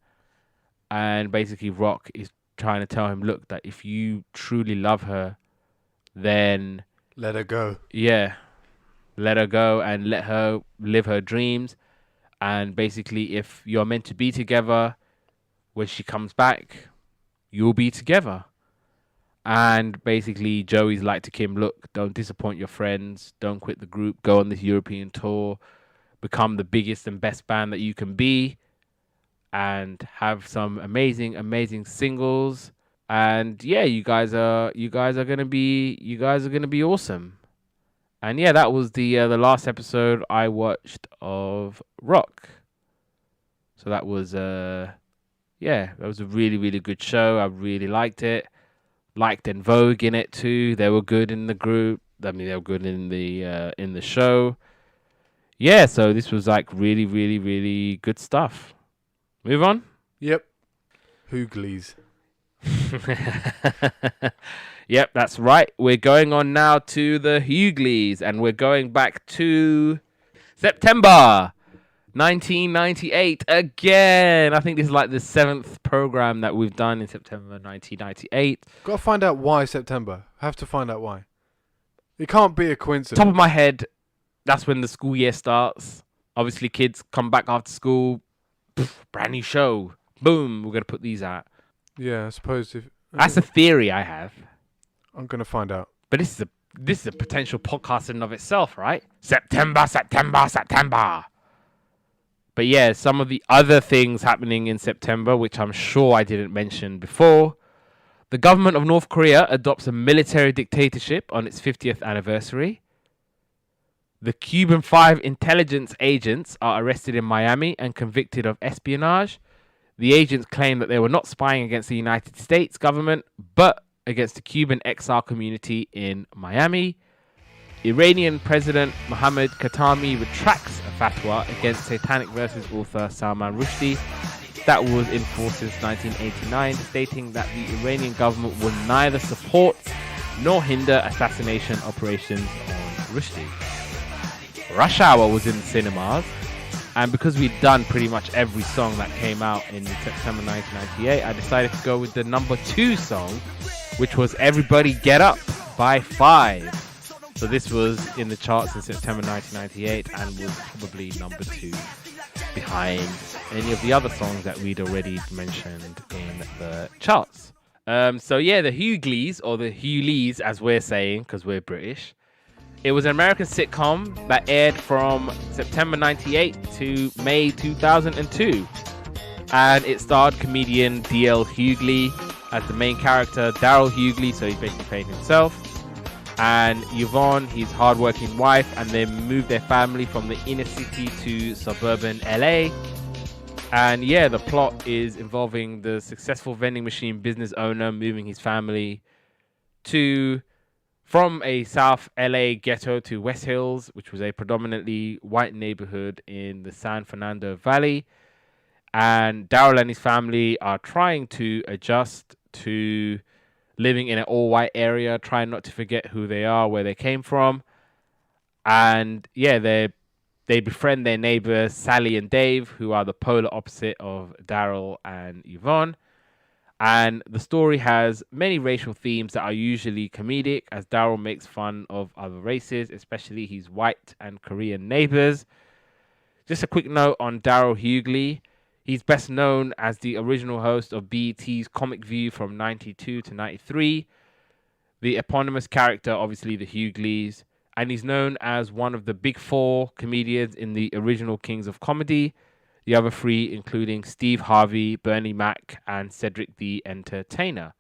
And basically Rock is trying to tell him, look, that if you truly love her, then let her go. Yeah. Let her go and let her live her dreams. And basically, if you're meant to be together, when she comes back, you'll be together. And basically, Joey's like to Kim, look, don't disappoint your friends. Don't quit the group. Go on this European tour. Become the biggest and best band that you can be. And have some amazing, amazing singles. And yeah, you guys are gonna be awesome. And yeah, that was the last episode I watched of Rock. So that was that was a really, really good show. I really liked it. Liked En Vogue in it too. They were good in the group. I mean, they were good in the show. Yeah, so this was like really, really, really good stuff. Move on. Yep. Hughleys. Yep, that's right. We're going on now to the Hughleys, and we're going back to September 1998 again. I think this is like the 7th program that we've done in September 1998. Got to find out why September. Have to find out why. It can't be a coincidence. Top of my head, that's when the school year starts. Obviously, kids come back after school. Brand new show. Boom, we're going to put these out. Yeah, I suppose if... That's a theory I have. I'm going to find out. But this is a potential podcast in and of itself, right? September. But yeah, some of the other things happening in September, which I'm sure I didn't mention before. The government of North Korea adopts a military dictatorship on its 50th anniversary. The Cuban 5 intelligence agents are arrested in Miami and convicted of espionage. The agents claim that they were not spying against the United States government, but against the Cuban exile community in Miami. Iranian President Mohammad Khatami retracts a fatwa against Satanic Verses author Salman Rushdie that was in force since 1989, stating that the Iranian government will neither support nor hinder assassination operations on Rushdie. Rush Hour was in the cinemas, and because we'd done pretty much every song that came out in September 1998, I decided to go with the number 2 song, which was Everybody Get Up by 5. So this was in the charts in September 1998 and was probably number 2 behind any of the other songs that we'd already mentioned in the charts. So yeah, the Hughleys, or the Hughleys as we're saying, because we're British. It was an American sitcom that aired from September 98 to May 2002. And it starred comedian D.L. Hughley as the main character, Daryl Hughley, so he's basically playing himself. And Yvonne, his hardworking wife, and they moved their family from the inner city to suburban LA. And yeah, the plot is involving the successful vending machine business owner moving his family from a South LA ghetto to West Hills, which was a predominantly white neighborhood in the San Fernando Valley. And Daryl and his family are trying to adjust to living in an all-white area, trying not to forget who they are, where they came from. And yeah, they befriend their neighbors, Sally and Dave, who are the polar opposite of Daryl and Yvonne. And the story has many racial themes that are usually comedic, as Daryl makes fun of other races, especially his white and Korean neighbors. Just a quick note on Daryl Hughley. He's best known as the original host of BET's Comic View from 92 to 93. The eponymous character, obviously the Hughleys. And he's known as one of the big four comedians in the original Kings of Comedy. The other three, including Steve Harvey, Bernie Mac, and Cedric the Entertainer.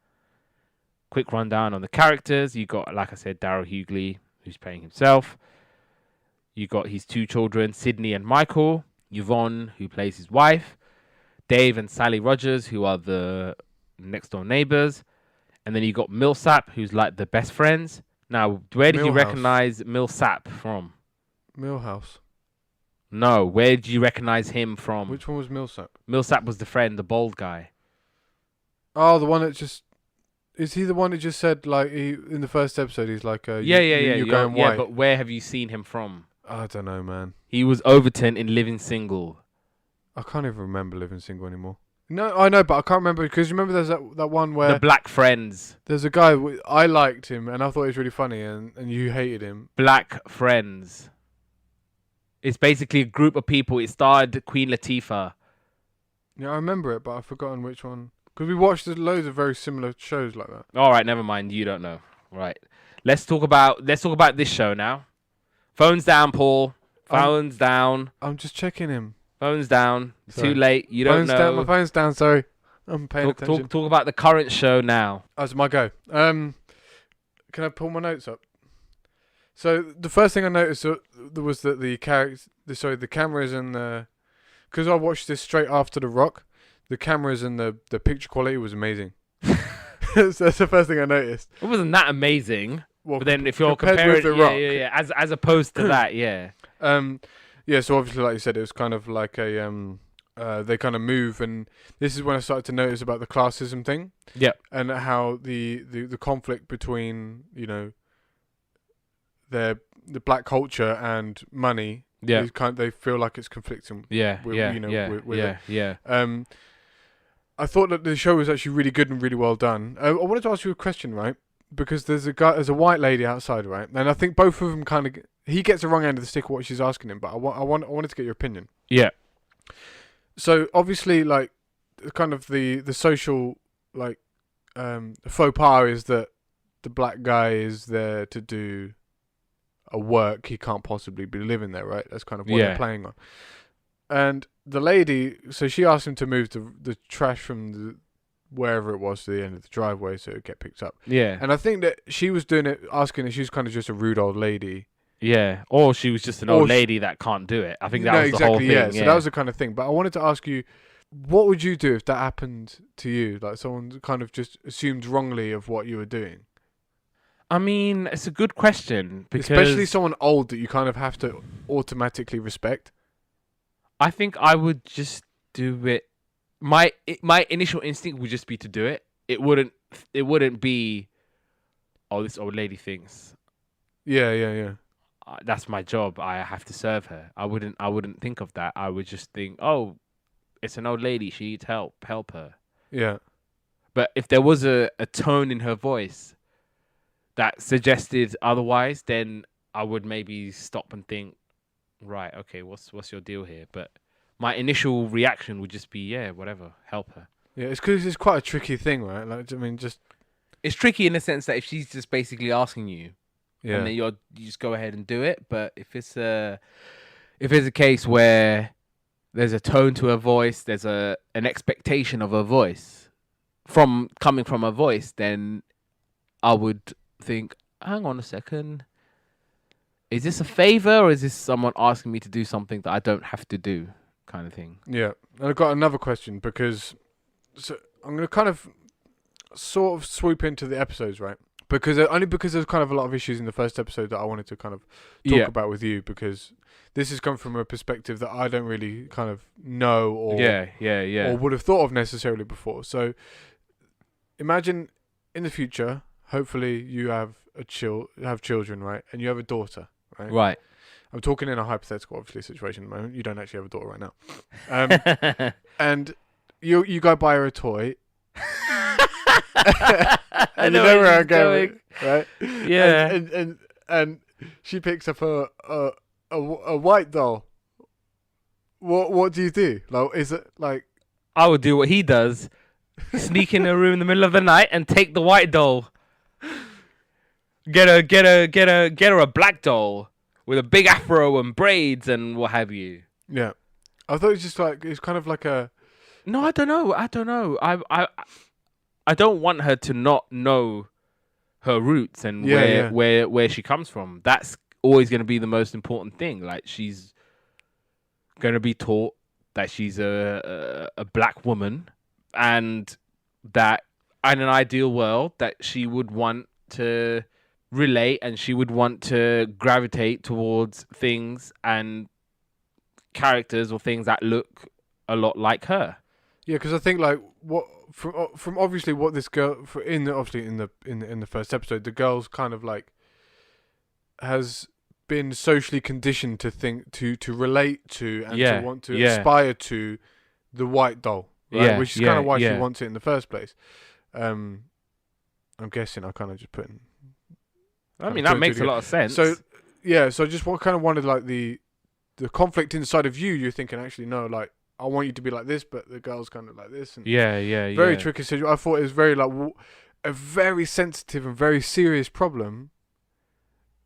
Quick rundown on the characters. You got, like I said, Daryl Hughley, who's playing himself. You got his two children, Sydney and Michael. Yvonne, who plays his wife. Dave and Sally Rogers, who are the next door neighbors. And then you got Millsap, who's like the best friends. Now, where did you recognize Millsap from? Millhouse. No, where did you recognize him from? Which one was Millsap? Millsap was the friend, the bald guy. Oh, the one that just... Is he the one that just said, like, in the first episode, he's like, You're going white. Yeah, but where have you seen him from? I don't know, man. He was Overton in Living Single. I can't even remember Living Single anymore. No, I know, but I can't remember, because remember there's that one where... The Black Friends. There's a guy, I liked him, and I thought he was really funny, and you hated him. Black Friends. It's basically a group of people. It starred Queen Latifah. Yeah, I remember it, but I've forgotten which one. Because we watched loads of very similar shows like that. All right, never mind. You don't know. Right. Let's talk about this show now. Phones down, Paul. Phones down. I'm just checking him. Phone's down. Sorry. Too late. You don't know. My phone's down, sorry. I'm paying attention. Talk about the current show now. That's my go. Can I pull my notes up? So the first thing I noticed was that the cameras and the... Because I watched this straight after The Rock, the cameras and the picture quality was amazing. So that's the first thing I noticed. It wasn't that amazing. Well, but then if you're comparing with The Rock. Yeah. As opposed to that, yeah. Yeah, so obviously, like you said, it was kind of like a they kind of move, and this is when I started to notice about the classism thing. Yeah. And how the conflict between, you know, the black culture and money. Yeah. Is they feel like it's conflicting. Yeah. With it. Yeah. I thought that the show was actually really good and really well done. I wanted to ask you a question, right? Because there's a white lady outside, right? And I think both of them kind of... He gets the wrong end of the stick of what she's asking him, but I wanted to get your opinion. Yeah. So, obviously, like, kind of the social, like, faux pas is that the black guy is there to do a work he can't possibly be living there, right? That's kind of what they're playing on. And the lady, so she asked him to move the trash from wherever it was to the end of the driveway so it would get picked up. Yeah. And I think that she was doing it, asking if she was kind of just a rude old lady. Yeah. Or she was just an old lady that can't do it. I think that was the whole thing. Yeah. So that was the kind of thing. But I wanted to ask you, what would you do if that happened to you? Like someone kind of just assumed wrongly of what you were doing? I mean, it's a good question. Because especially someone old that you kind of have to automatically respect. I think I would just do it. My initial instinct would just be to do it. It wouldn't be, oh, this old lady thinks. Yeah. That's my job. I have to serve her. I wouldn't think of that. I would just think, oh, it's an old lady. She needs help. Help her. Yeah. But if there was a tone in her voice that suggested otherwise, then I would maybe stop and think, right, okay, what's your deal here? But my initial reaction would just be, yeah, whatever, help her. Yeah, it's because it's quite a tricky thing, right? Like, I mean, just... It's tricky in the sense that if she's just basically asking you, yeah, and then you just go ahead and do it. But if it's a case where there's a tone to her voice, there's an expectation of her voice coming from her voice, then I would think, hang on a second. Is this a favor or is this someone asking me to do something that I don't have to do, kind of thing? Yeah. And I've got another question because I'm going to kind of sort of swoop into the episodes, right? because there's kind of a lot of issues in the first episode that I wanted to kind of talk about with you, because this has come from a perspective that I don't really kind of know or or would have thought of necessarily before. So imagine in the future, hopefully you have children, right? And you have a daughter, right? Right. I'm talking in a hypothetical, obviously, situation at the moment. You don't actually have a daughter right now. And you go buy her a toy. And you know where I'm going, right? Yeah. And she picks up a white doll. What do you do? Like, is it like? I would do what he does: sneak in a room in the middle of the night and take the white doll. Get her a black doll with a big afro and braids and what have you. Yeah, I thought it was just like it's kind of like a. No, I don't know. I don't want her to not know her roots and where she comes from. That's always going to be the most important thing. Like, she's going to be taught that she's a black woman, and that in an ideal world that she would want to relate and she would want to gravitate towards things and characters or things that look a lot like her. Yeah, because I think like from obviously what this girl in the first episode, the girl's kind of like has been socially conditioned to think to relate to and to want to aspire to the white doll, right? Which is kind of why she wants it in the first place. I'm guessing I kind of just put in. I mean, that makes a lot of sense. So so I just kind of wanted like the conflict inside of you. You're thinking, actually, no, like I want you to be like this, but the girl's kind of like this. And very tricky situation. I thought it was very like a very sensitive and very serious problem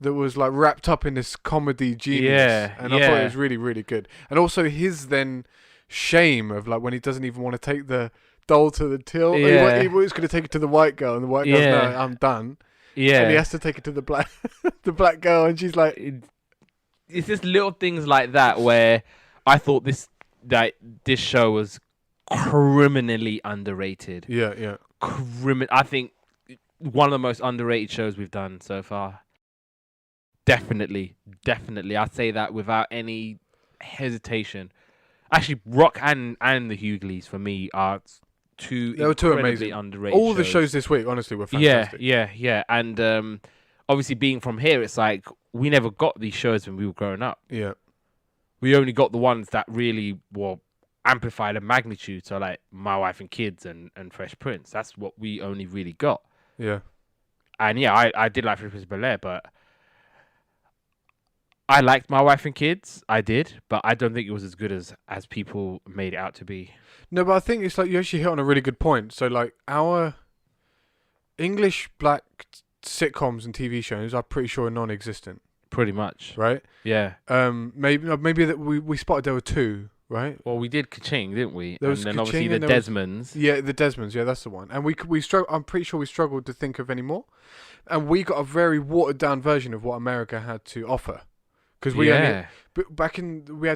that was like wrapped up in this comedy genius. And I thought it was really, really good. And also his then shame of like when he doesn't even want to take the doll to the till. He was going to take it to the white girl, and the white girl's no, I'm done. Yeah, and he has to take it to the black girl, and she's like, it's just little things like that where I thought this show was criminally underrated. Yeah. I think one of the most underrated shows we've done so far. Definitely. I'd say that without any hesitation. Actually, Rock and the Hughleys for me are two amazing, underrated all the shows this week, honestly, were fantastic. Yeah. And obviously, being from here, it's like we never got these shows when we were growing up. Yeah. We only got the ones that really were amplified in magnitude. So, like My Wife and Kids and Fresh Prince. That's what we only really got. Yeah. And I did like Fresh Prince of Bel-Air, but I liked My Wife and Kids. I did, but I don't think it was as good as people made it out to be. No, but I think it's like you actually hit on a really good point. So, like, our English black sitcoms and TV shows, I'm pretty sure are non-existent. Pretty much, right? Yeah. Maybe that we spotted there were two, right? Well, we did Ka-Ching, didn't we? There was and then Ka-Ching obviously the Desmonds. The Desmonds. Yeah, that's the one. And we I'm pretty sure we struggled to think of any more. And we got a very watered down version of what America had to offer. Because we had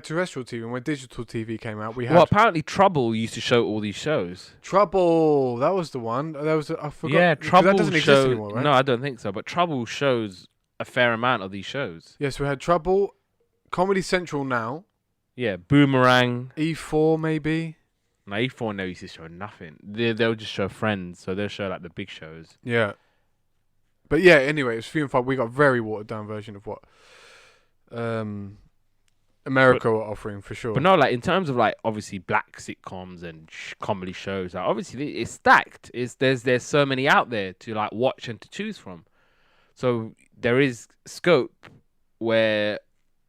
terrestrial TV, and when digital TV came out, we had. Well, apparently Trouble used to show all these shows. Trouble, that was the one. I forgot. Yeah, Trouble that doesn't exist anymore, right? No, I don't think so. But Trouble shows a fair amount of these shows. Yes, we had Trouble, Comedy Central now. Yeah, Boomerang. E4 maybe. No, E4 never used to show nothing. They'll just show Friends, so they'll show like the big shows. Yeah. But yeah, anyway, it's few and far. We got a very watered down version of what America were offering for sure. But no, like in terms of like obviously black sitcoms and comedy shows, like obviously it's stacked. There's so many out there to like watch and to choose from. So there is scope where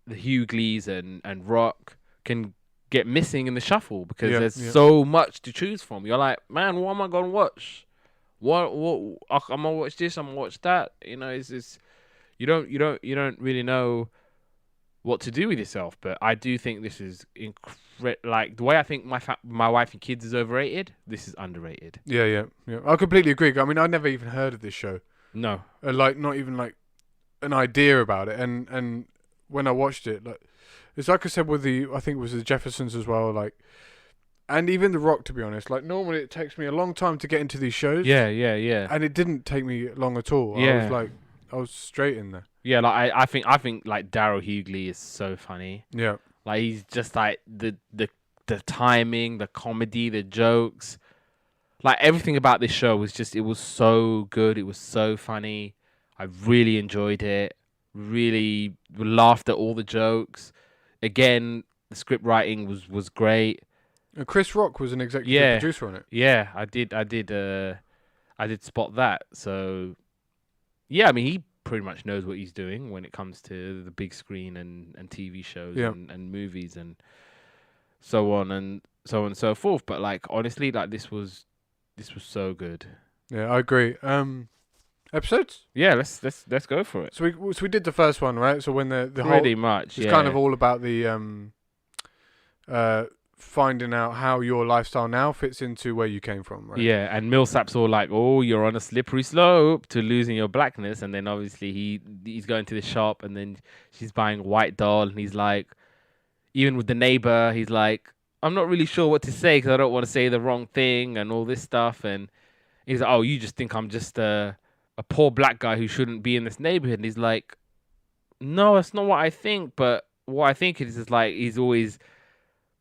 the Hughleys and Rock can get missing in the shuffle because there's so much to choose from. You're like, man, what am I gonna watch? What I'm gonna watch this. I'm gonna watch that. You know, it's just you don't really know what to do with yourself. But I do think this is like the way I think My Wife and Kids is overrated. This is underrated. Yeah. I completely agree. I mean, I never even heard of this show. No, like not even like an idea about it. And when I watched it, like it's like I said with I think it was the Jeffersons as well. Like And even The Rock, to be honest. Like, normally it takes me a long time to get into these shows. Yeah. And it didn't take me long at all. Yeah. I was straight in there. Yeah, like I think like Daryl Hughley is so funny. Yeah. Like he's just like the timing, the comedy, the jokes. Like everything about this show was just, it was so good. It was so funny. I really enjoyed it. Really laughed at all the jokes. Again, the script writing was great. And Chris Rock was an executive producer on it. Yeah, I did spot that. So yeah, I mean, he pretty much knows what he's doing when it comes to the big screen and TV shows and movies and so on and so forth. But like honestly, like this was so good. Yeah, I agree. Episodes? Yeah, let's go for it. So we did the first one, right? So when the pretty whole, much, it's kind of all about the finding out how your lifestyle now fits into where you came from, right? Yeah, and Millsap's all like, "Oh, you're on a slippery slope to losing your blackness," and then obviously he's going to the shop, and then she's buying a white doll, and he's like, even with the neighbor, he's like, "I'm not really sure what to say because I don't want to say the wrong thing," and all this stuff, and he's like, "Oh, you just think I'm just a poor black guy who shouldn't be in this neighborhood," and he's like, "No, that's not what I think, but what I think is like he's always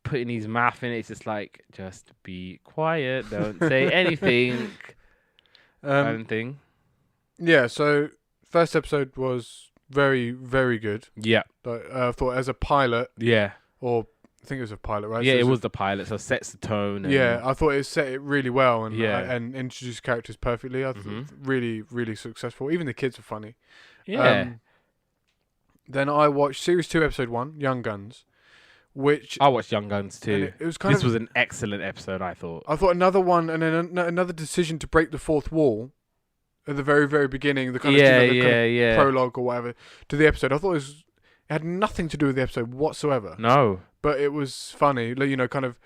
putting his mouth in it. It's just like, just be quiet, don't say anything." Kind of thing. Yeah, so first episode was very, very good. Yeah. But I thought as a pilot, or I think it was a pilot, right? Yeah, so it was the pilot, so it sets the tone. And yeah, I thought it set it really well and and introduced characters perfectly. I thought really, really successful. Even the kids were funny. Yeah. Then I watched Series 2, Episode 1, Young Guns, which... I watched Young Guns too. It was kind this was an excellent episode, I thought. I thought another one, and then another decision to break the fourth wall at the very, very beginning, the kind of prologue or whatever, to the episode. I thought it had nothing to do with the episode whatsoever. No. But it was funny, you know, kind of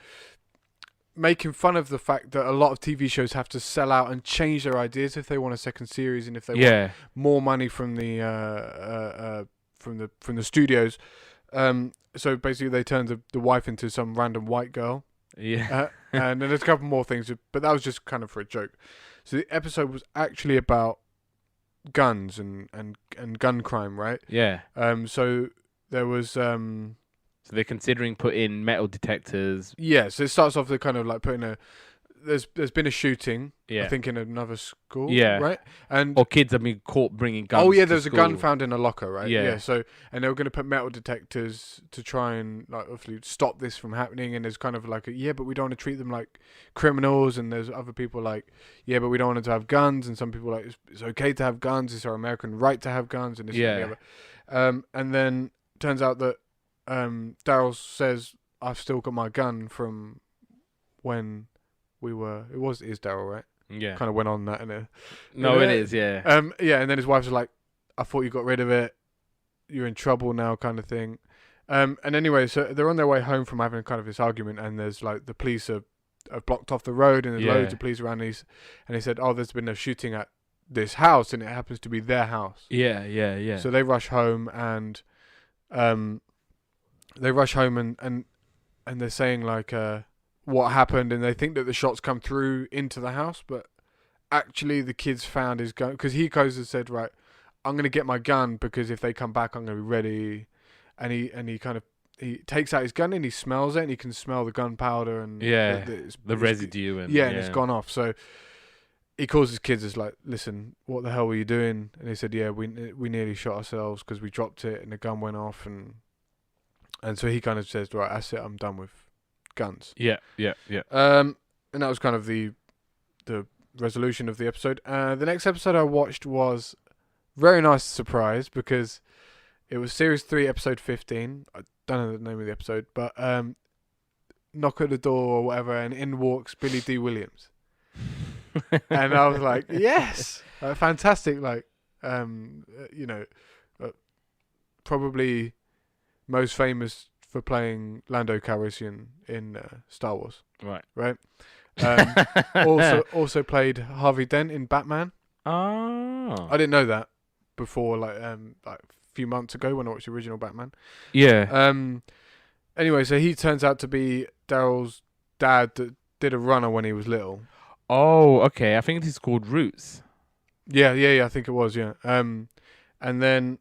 making fun of the fact that a lot of TV shows have to sell out and change their ideas if they want a second series and if they want more money from the studios. So basically, they turned the wife into some random white girl. Yeah. And then there's a couple more things, but that was just kind of for a joke. So the episode was actually about guns and gun crime, right? Yeah. So there was So they're considering putting metal detectors. Yeah. So it starts off, they're kind of like putting there's been a shooting. Yeah. I think in another school. Yeah. Right. Or kids have been caught bringing guns. Oh yeah, there's a gun found in a locker, right? Yeah. So and they were going to put metal detectors to try and like obviously stop this from happening. And there's kind of like but we don't want to treat them like criminals. And there's other people like, but we don't want them to have guns. And some people like it's okay to have guns. It's our American right to have guns. And this and the other. And then turns out that Daryl says, "I've still got my gun from when we were." It is Daryl, right? Yeah. Kind of went on that. It is. Yeah. And then his wife's like, "I thought you got rid of it. You're in trouble now," kind of thing. And anyway, so they're on their way home from having kind of this argument, and there's like the police have blocked off the road, and there's loads of police around. And he said, "Oh, there's been a shooting at this house, and it happens to be their house." Yeah. So they rush home, and and they're saying like what happened, and they think that the shots come through into the house, but actually the kids found his gun, because he goes and said, "Right, I'm gonna get my gun because if they come back, I'm gonna be ready." And he takes out his gun and he smells it, and he can smell the gunpowder and the residue and and it's gone off. So he calls his kids, is like, "Listen, what the hell were you doing?" And they said, "Yeah, we nearly shot ourselves because we dropped it and the gun went off." And so he kind of says, "Right, that's it. I'm done with guns." Yeah. And that was kind of the resolution of the episode. The next episode I watched was very nice surprise because it was Series 3, Episode 15. I don't know the name of the episode, but knock at the door or whatever, and in walks Billy D. Williams. And I was like, yes! Fantastic, like, probably most famous for playing Lando Calrissian in Star Wars. Right. Also played Harvey Dent in Batman. Oh. I didn't know that before, like a few months ago when I watched the original Batman. Yeah. Anyway, so he turns out to be Daryl's dad that did a runner when he was little. Oh, okay. I think this is called Roots. Yeah. I think it was. Yeah. And then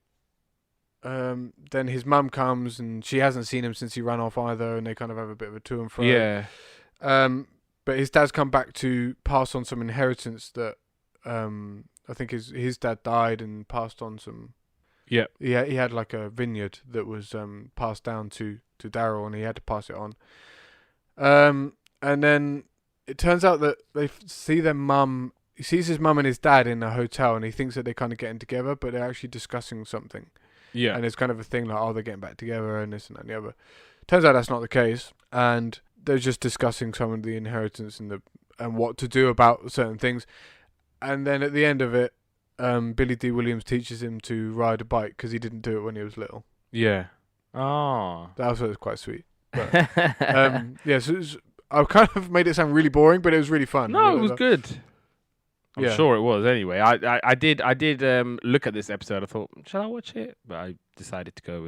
his mum comes and she hasn't seen him since he ran off either, and they kind of have a bit of a to and fro. Yeah. But his dad's come back to pass on some inheritance that I think his dad died and passed on some. Yeah. He had like a vineyard that was passed down to Daryl, and he had to pass it on. And then it turns out that they see their mum. He sees his mum and his dad in a hotel, and he thinks that they're kind of getting together, but they're actually discussing something. Yeah. And it's kind of a thing like, oh, they're getting back together and this and that and the other. Turns out that's not the case, and they're just discussing some of the inheritance and what to do about certain things. And then at the end of it, Billy D. Williams teaches him to ride a bike because he didn't do it when he was little. Yeah. Oh. That was quite sweet. But, yeah, so I kind of made it sound really boring, but it was really fun. No, it was good. I'm sure it was. Anyway, I did look at this episode. I thought, shall I watch it? But I decided to go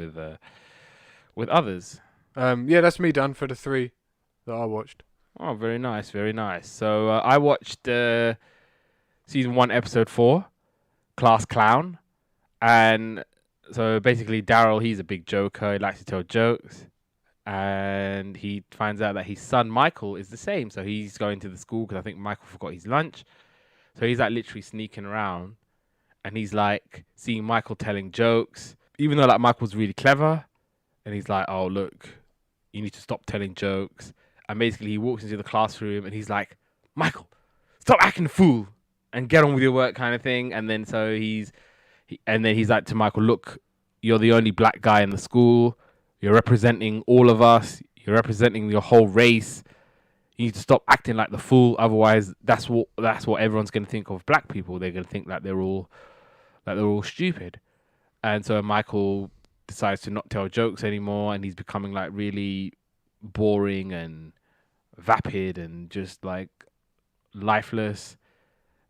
with others. Yeah, that's me done for the 3 that I watched. Oh, very nice, very nice. So I watched season 1, episode 4, Class Clown, and so basically Daryl, he's a big joker. He likes to tell jokes, and he finds out that his son Michael is the same. So he's going to the school because I think Michael forgot his lunch. So he's like literally sneaking around, and he's like seeing Michael telling jokes, even though like Michael's really clever, and he's like, "Oh look, you need to stop telling jokes." And basically he walks into the classroom and he's like, "Michael, stop acting a fool and get on with your work," kind of thing. And then so he's like to Michael, "Look, you're the only black guy in the school. You're representing all of us. You're representing your whole race. You need to stop acting like the fool. Otherwise, that's what everyone's going to think of black people. They're going to think that they're all stupid." And so Michael decides to not tell jokes anymore, and he's becoming like really boring and vapid and just like lifeless.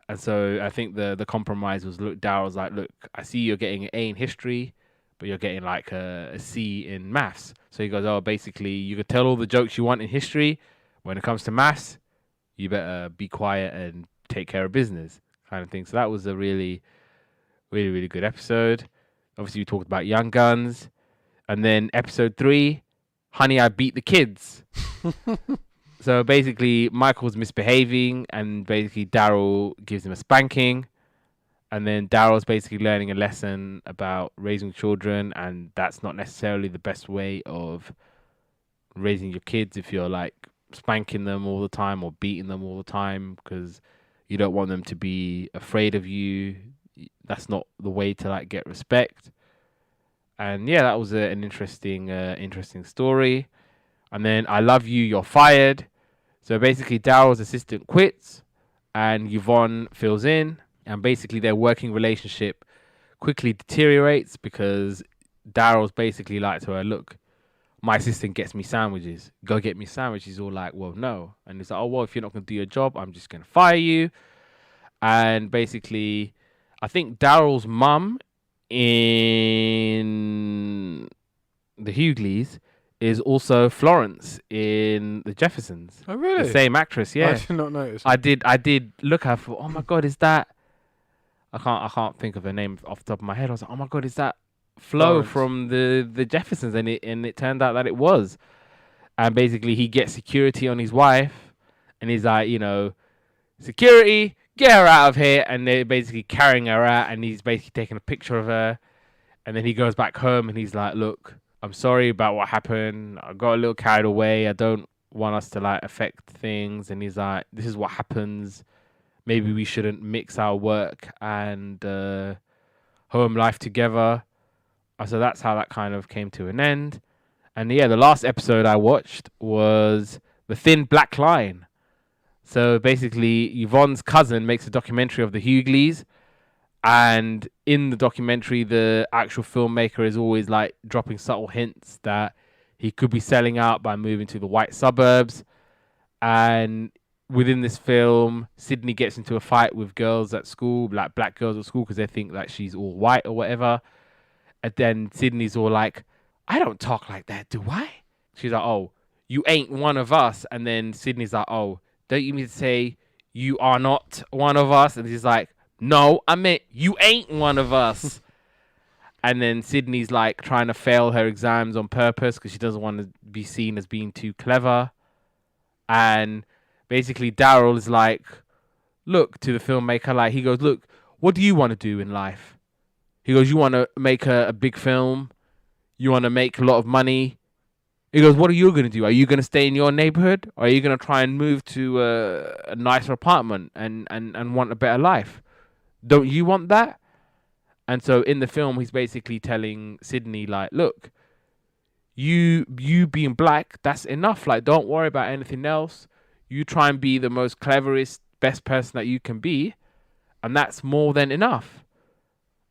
And so I think the compromise was, look, Daryl's like, "Look, I see you're getting an A in history, but you're getting like a C in maths." So he goes, "Oh, basically you could tell all the jokes you want in history. When it comes to maths, you better be quiet and take care of business," kind of thing. So that was a really, really, really good episode. Obviously, we talked about Young Guns. And then episode 3, Honey, I Beat the Kids. So basically, Michael's misbehaving, and basically Daryl gives him a spanking. And then Daryl's basically learning a lesson about raising children, and that's not necessarily the best way of raising your kids if you're like spanking them all the time or beating them all the time, because you don't want them to be afraid of you. That's not the way to like get respect. And yeah, that was an interesting story. And then I Love You, You're Fired. So basically Daryl's assistant quits and Yvonne fills in, and basically their working relationship quickly deteriorates because Daryl's basically like to her, "Look, my assistant gets me sandwiches. Go get me sandwiches." She's all like, "Well, no." And he's like, "Oh, well, if you're not going to do your job, I'm just going to fire you." And basically, I think Daryl's mum in the Hughleys is also Florence in The Jeffersons. Oh, really? The same actress, yeah. I did not notice. I did look at her for, oh my God, is that... I can't think of her name off the top of my head. I was like, oh my God, is that Flo from the Jeffersons? And it turned out that it was. And basically he gets security on his wife, and he's like, "Security, get her out of here." And they're basically carrying her out, and he's basically taking a picture of her. And then he goes back home and he's like, "Look, I'm sorry about what happened. I got a little carried away. I don't want us to like affect things." And he's like, "This is what happens. Maybe we shouldn't mix our work and home life together." So that's how that kind of came to an end. And yeah, the last episode I watched was The Thin Black Line. So basically, Yvonne's cousin makes a documentary of the Hughleys. And in the documentary, the actual filmmaker is always like dropping subtle hints that he could be selling out by moving to the white suburbs. And within this film, Sydney gets into a fight with girls at school, like black girls at school, because they think that she's all white or whatever. And then Sydney's all like, "I don't talk like that, do I?" She's like, "Oh, you ain't one of us. And then Sydney's like, oh, don't you mean to say you are not one of us? And he's like, no, I meant you ain't one of us. And then Sydney's like trying to fail her exams on purpose because she doesn't want to be seen as being too clever. And basically Daryl is like, look, to the filmmaker, like, he goes, look, what do you want to do in life? He goes, you want to make a big film? You want to make a lot of money? He goes, what are you going to do? Are you going to stay in your neighborhood? Or are you going to try and move to a nicer apartment and want a better life? Don't you want that? And so in the film, he's basically telling Sydney, like, look, you being black, that's enough. Like, don't worry about anything else. You try and be the most cleverest, best person that you can be. And that's more than enough.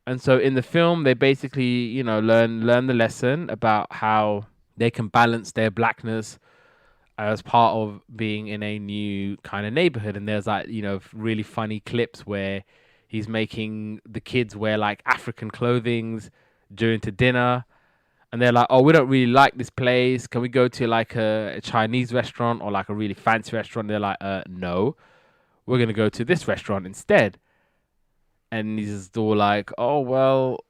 And so in the film, they basically, you know, learn the lesson about how they can balance their blackness as part of being in a new kind of neighborhood. And there's like, you know, really funny clips where he's making the kids wear like African clothings during to dinner. And they're like, oh, we don't really like this place. Can we go to like a Chinese restaurant or like a really fancy restaurant? They're like, no, we're going to go to this restaurant instead. And he's just all like, oh, well,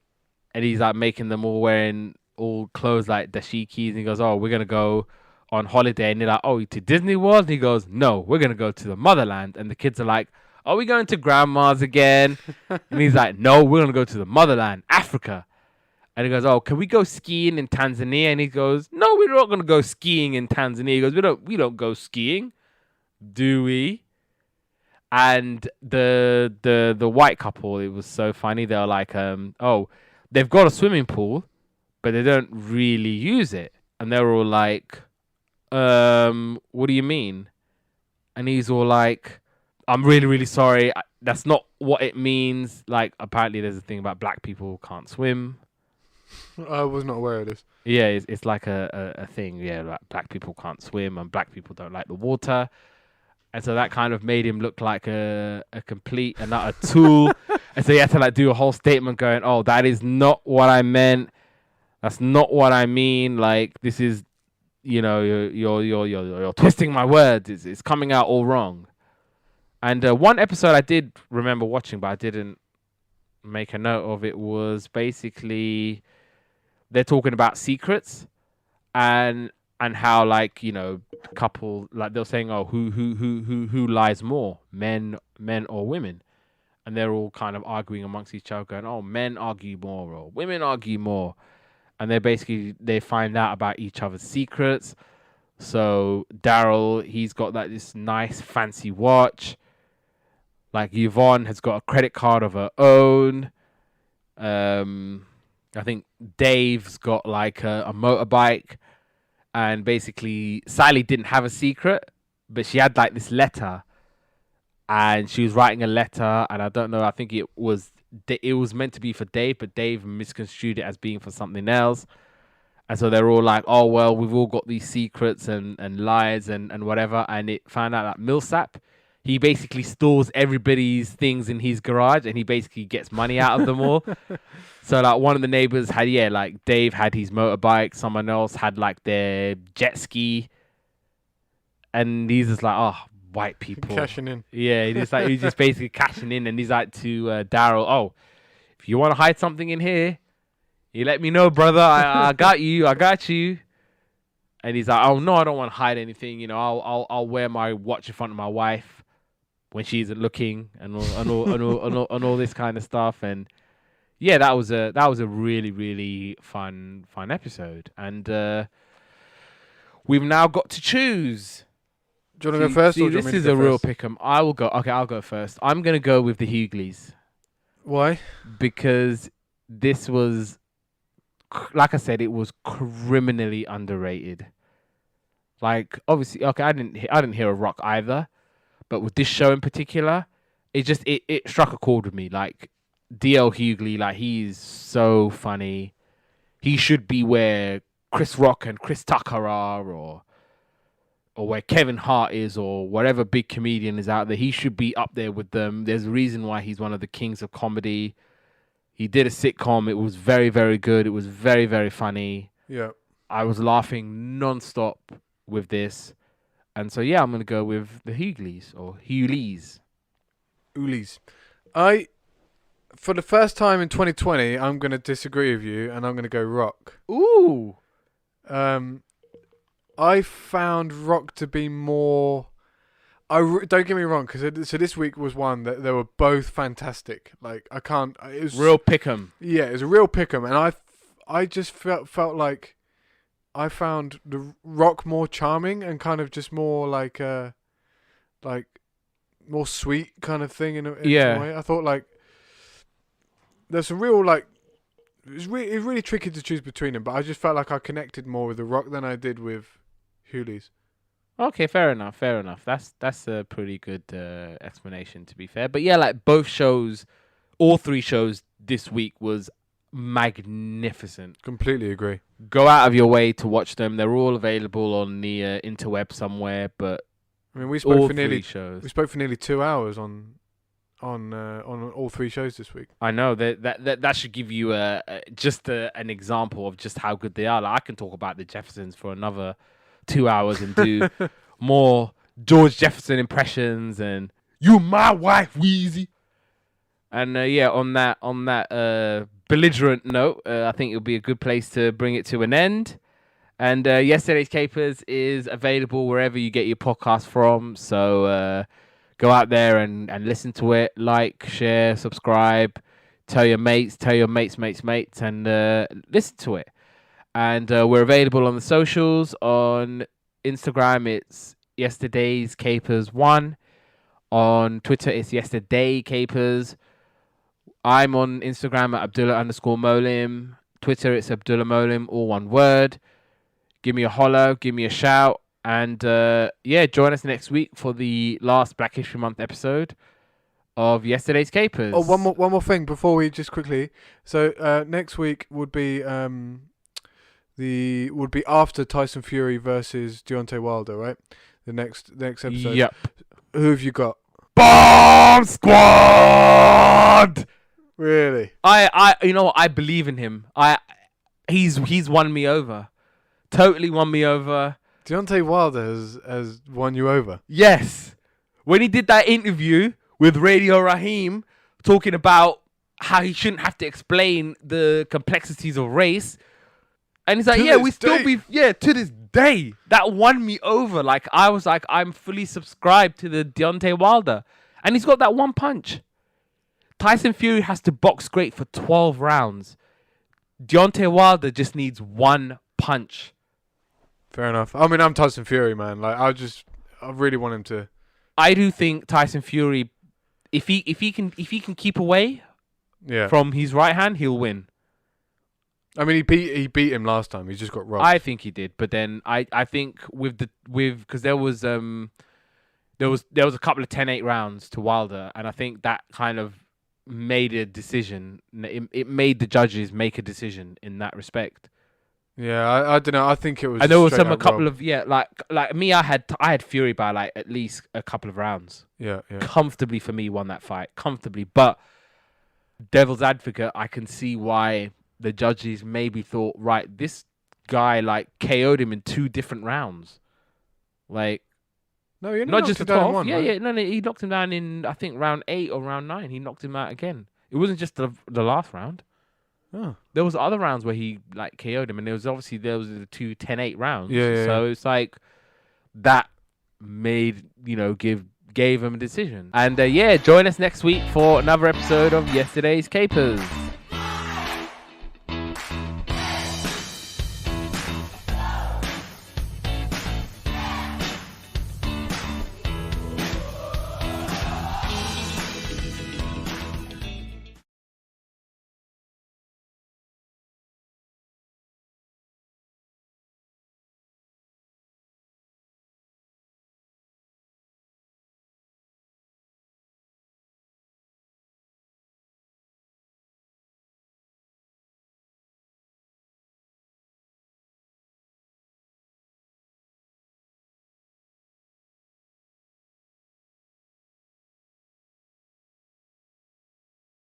and he's like making them all wearing all clothes like dashikis. And he goes, oh, we're going to go on holiday. And they're like, oh, to Disney World? And he goes, no, we're going to go to the motherland. And the kids are like, are we going to grandma's again? And he's like, no, we're going to go to the motherland, Africa. And he goes, oh, can we go skiing in Tanzania? And he goes, no, we're not going to go skiing in Tanzania. He goes, we don't go skiing, do we? And the white couple, it was so funny. They were like, oh, they've got a swimming pool, but they don't really use it. And they were all like, what do you mean? And he's all like, I'm really, really sorry. That's not what it means. Like, apparently there's a thing about black people can't swim. I was not aware of this. Yeah, it's like a thing. Yeah, like black people can't swim and black people don't like the water. And so that kind of made him look like a complete and not a tool. And so he had to like do a whole statement going, oh, that is not what I meant. That's not what I mean. Like, this is, you know, you're twisting my words. It's coming out all wrong. And one episode I did remember watching, but I didn't make a note of it, was basically they're talking about secrets and how, like, you know, couple, like, they're saying, oh, who lies more, men or women? And they're all kind of arguing amongst each other, going, oh, men argue more or women argue more. And they find out about each other's secrets. So Daryl, he's got like this nice fancy watch. Like, Yvonne has got a credit card of her own. I think Dave's got like a motorbike. And basically, Sally didn't have a secret, but she had like this letter, and she was writing a letter, and I don't know, I think it was meant to be for Dave, but Dave misconstrued it as being for something else. And so they're all like, oh, well, we've all got these secrets and lies and whatever. And it found out that Millsap, he basically stores everybody's things in his garage, and he basically gets money out of them all. So, like, one of the neighbors had, like, Dave had his motorbike. Someone else had, like, their jet ski. And he's just like, oh, white people. Cashing in. Yeah, he's just basically cashing in. And he's like to Daryl, oh, if you want to hide something in here, you let me know, brother. I got you. I got you. And he's like, oh, no, I don't want to hide anything. You know, I'll wear my watch in front of my wife when she isn't looking, and all this kind of stuff. And yeah, that was a really, really fun episode. And we've now got to choose. Do you want to go first? See, this is a real pick'em. I will go. Okay, I'll go first. I'm gonna go with the Hughleys. Why? Because this was, like I said, it was criminally underrated. Like, obviously, okay, I didn't hear a rock either, but with this show in particular, it struck a chord with me. Like, D.L. Hughley, like, he's so funny. He should be where Chris Rock and Chris Tucker are, or where Kevin Hart is, or whatever big comedian is out there. He should be up there with them. There's a reason why he's one of the kings of comedy. He did a sitcom. It was very, very good. It was very, very funny. Yeah. I was laughing nonstop with this. And so, yeah, I'm going to go with the Hughleys or Hughleys. Hughleys. For the first time in 2020, I'm going to disagree with you, and I'm going to go rock. Ooh. I found rock to be more... don't get me wrong, because so this week was one that they were both fantastic. Like, I can't... It was real pick'em. Yeah, it was a real pick'em, and I just felt like I found the rock more charming and kind of just more like more sweet kind of thing in some way. I thought like there's some real like it's really tricky to choose between them, but I just felt like I connected more with the rock than I did with Hughleys. Okay, fair enough. That's a pretty good explanation, to be fair. But yeah, like both shows, all three shows this week was magnificent. Completely agree. Go out of your way to watch them. They're all available on the interweb somewhere. But I mean, we spoke for nearly 2 hours on all three shows this week. I know that should give you just an example of just how good they are. Like, I can talk about the Jeffersons for another 2 hours and do more George Jefferson impressions and "You my wife, Wheezy." And on that belligerent note, I think it'll be a good place to bring it to an end. And Yesterday's Capers is available wherever you get your podcast from. So go out there and listen to it. Like, share, subscribe. Tell your mates, and listen to it. And we're available on the socials. On Instagram, it's Yesterday's Capers 1. On Twitter, it's Yesterday Capers. I'm on Instagram at Abdullah_Moallim. Twitter, it's Abdullah Moallim, all one word. Give me a holler, give me a shout. And join us next week for the last Black History Month episode of Yesterday's Capers. Oh, one more thing before we just quickly. So next week would be after Tyson Fury versus Deontay Wilder, right? The next episode. Yep. Who have you got? Bomb Squad. Really? I believe in him. He's won me over. Totally won me over. Deontay Wilder has won you over. Yes. When he did that interview with Radio Raheem talking about how he shouldn't have to explain the complexities of race. And he's like, to this day, that won me over. Like, I was like, I'm fully subscribed to the Deontay Wilder. And he's got that one punch. Tyson Fury has to box great for 12 rounds. Deontay Wilder just needs one punch. Fair enough. I mean, I'm Tyson Fury, man. Like, I really want him to. I do think Tyson Fury, if he can keep away from his right hand, he'll win. I mean, he beat him last time. He just got robbed. I think he did, but then I think because there was a couple of 10-8 rounds to Wilder, and I think that kind of made a decision. It made the judges make a decision in that respect. Yeah, I don't know. I think it was. I know a couple of like me. I had Fury by like at least a couple of rounds. Yeah. Comfortably for me, won that fight comfortably. But devil's advocate, I can see why the judges maybe thought, right, this guy like KO'd him in 2 different rounds. Like, no, you're not just the 12. One, right? No, he knocked him down in I think round 8 or round 9. He knocked him out again. It wasn't just the last round. Oh. There was other rounds where he like KO'd him, and there was the 2 10-8 rounds. Yeah. So it's like that made gave him a decision. And join us next week for another episode of Yesterday's Capers.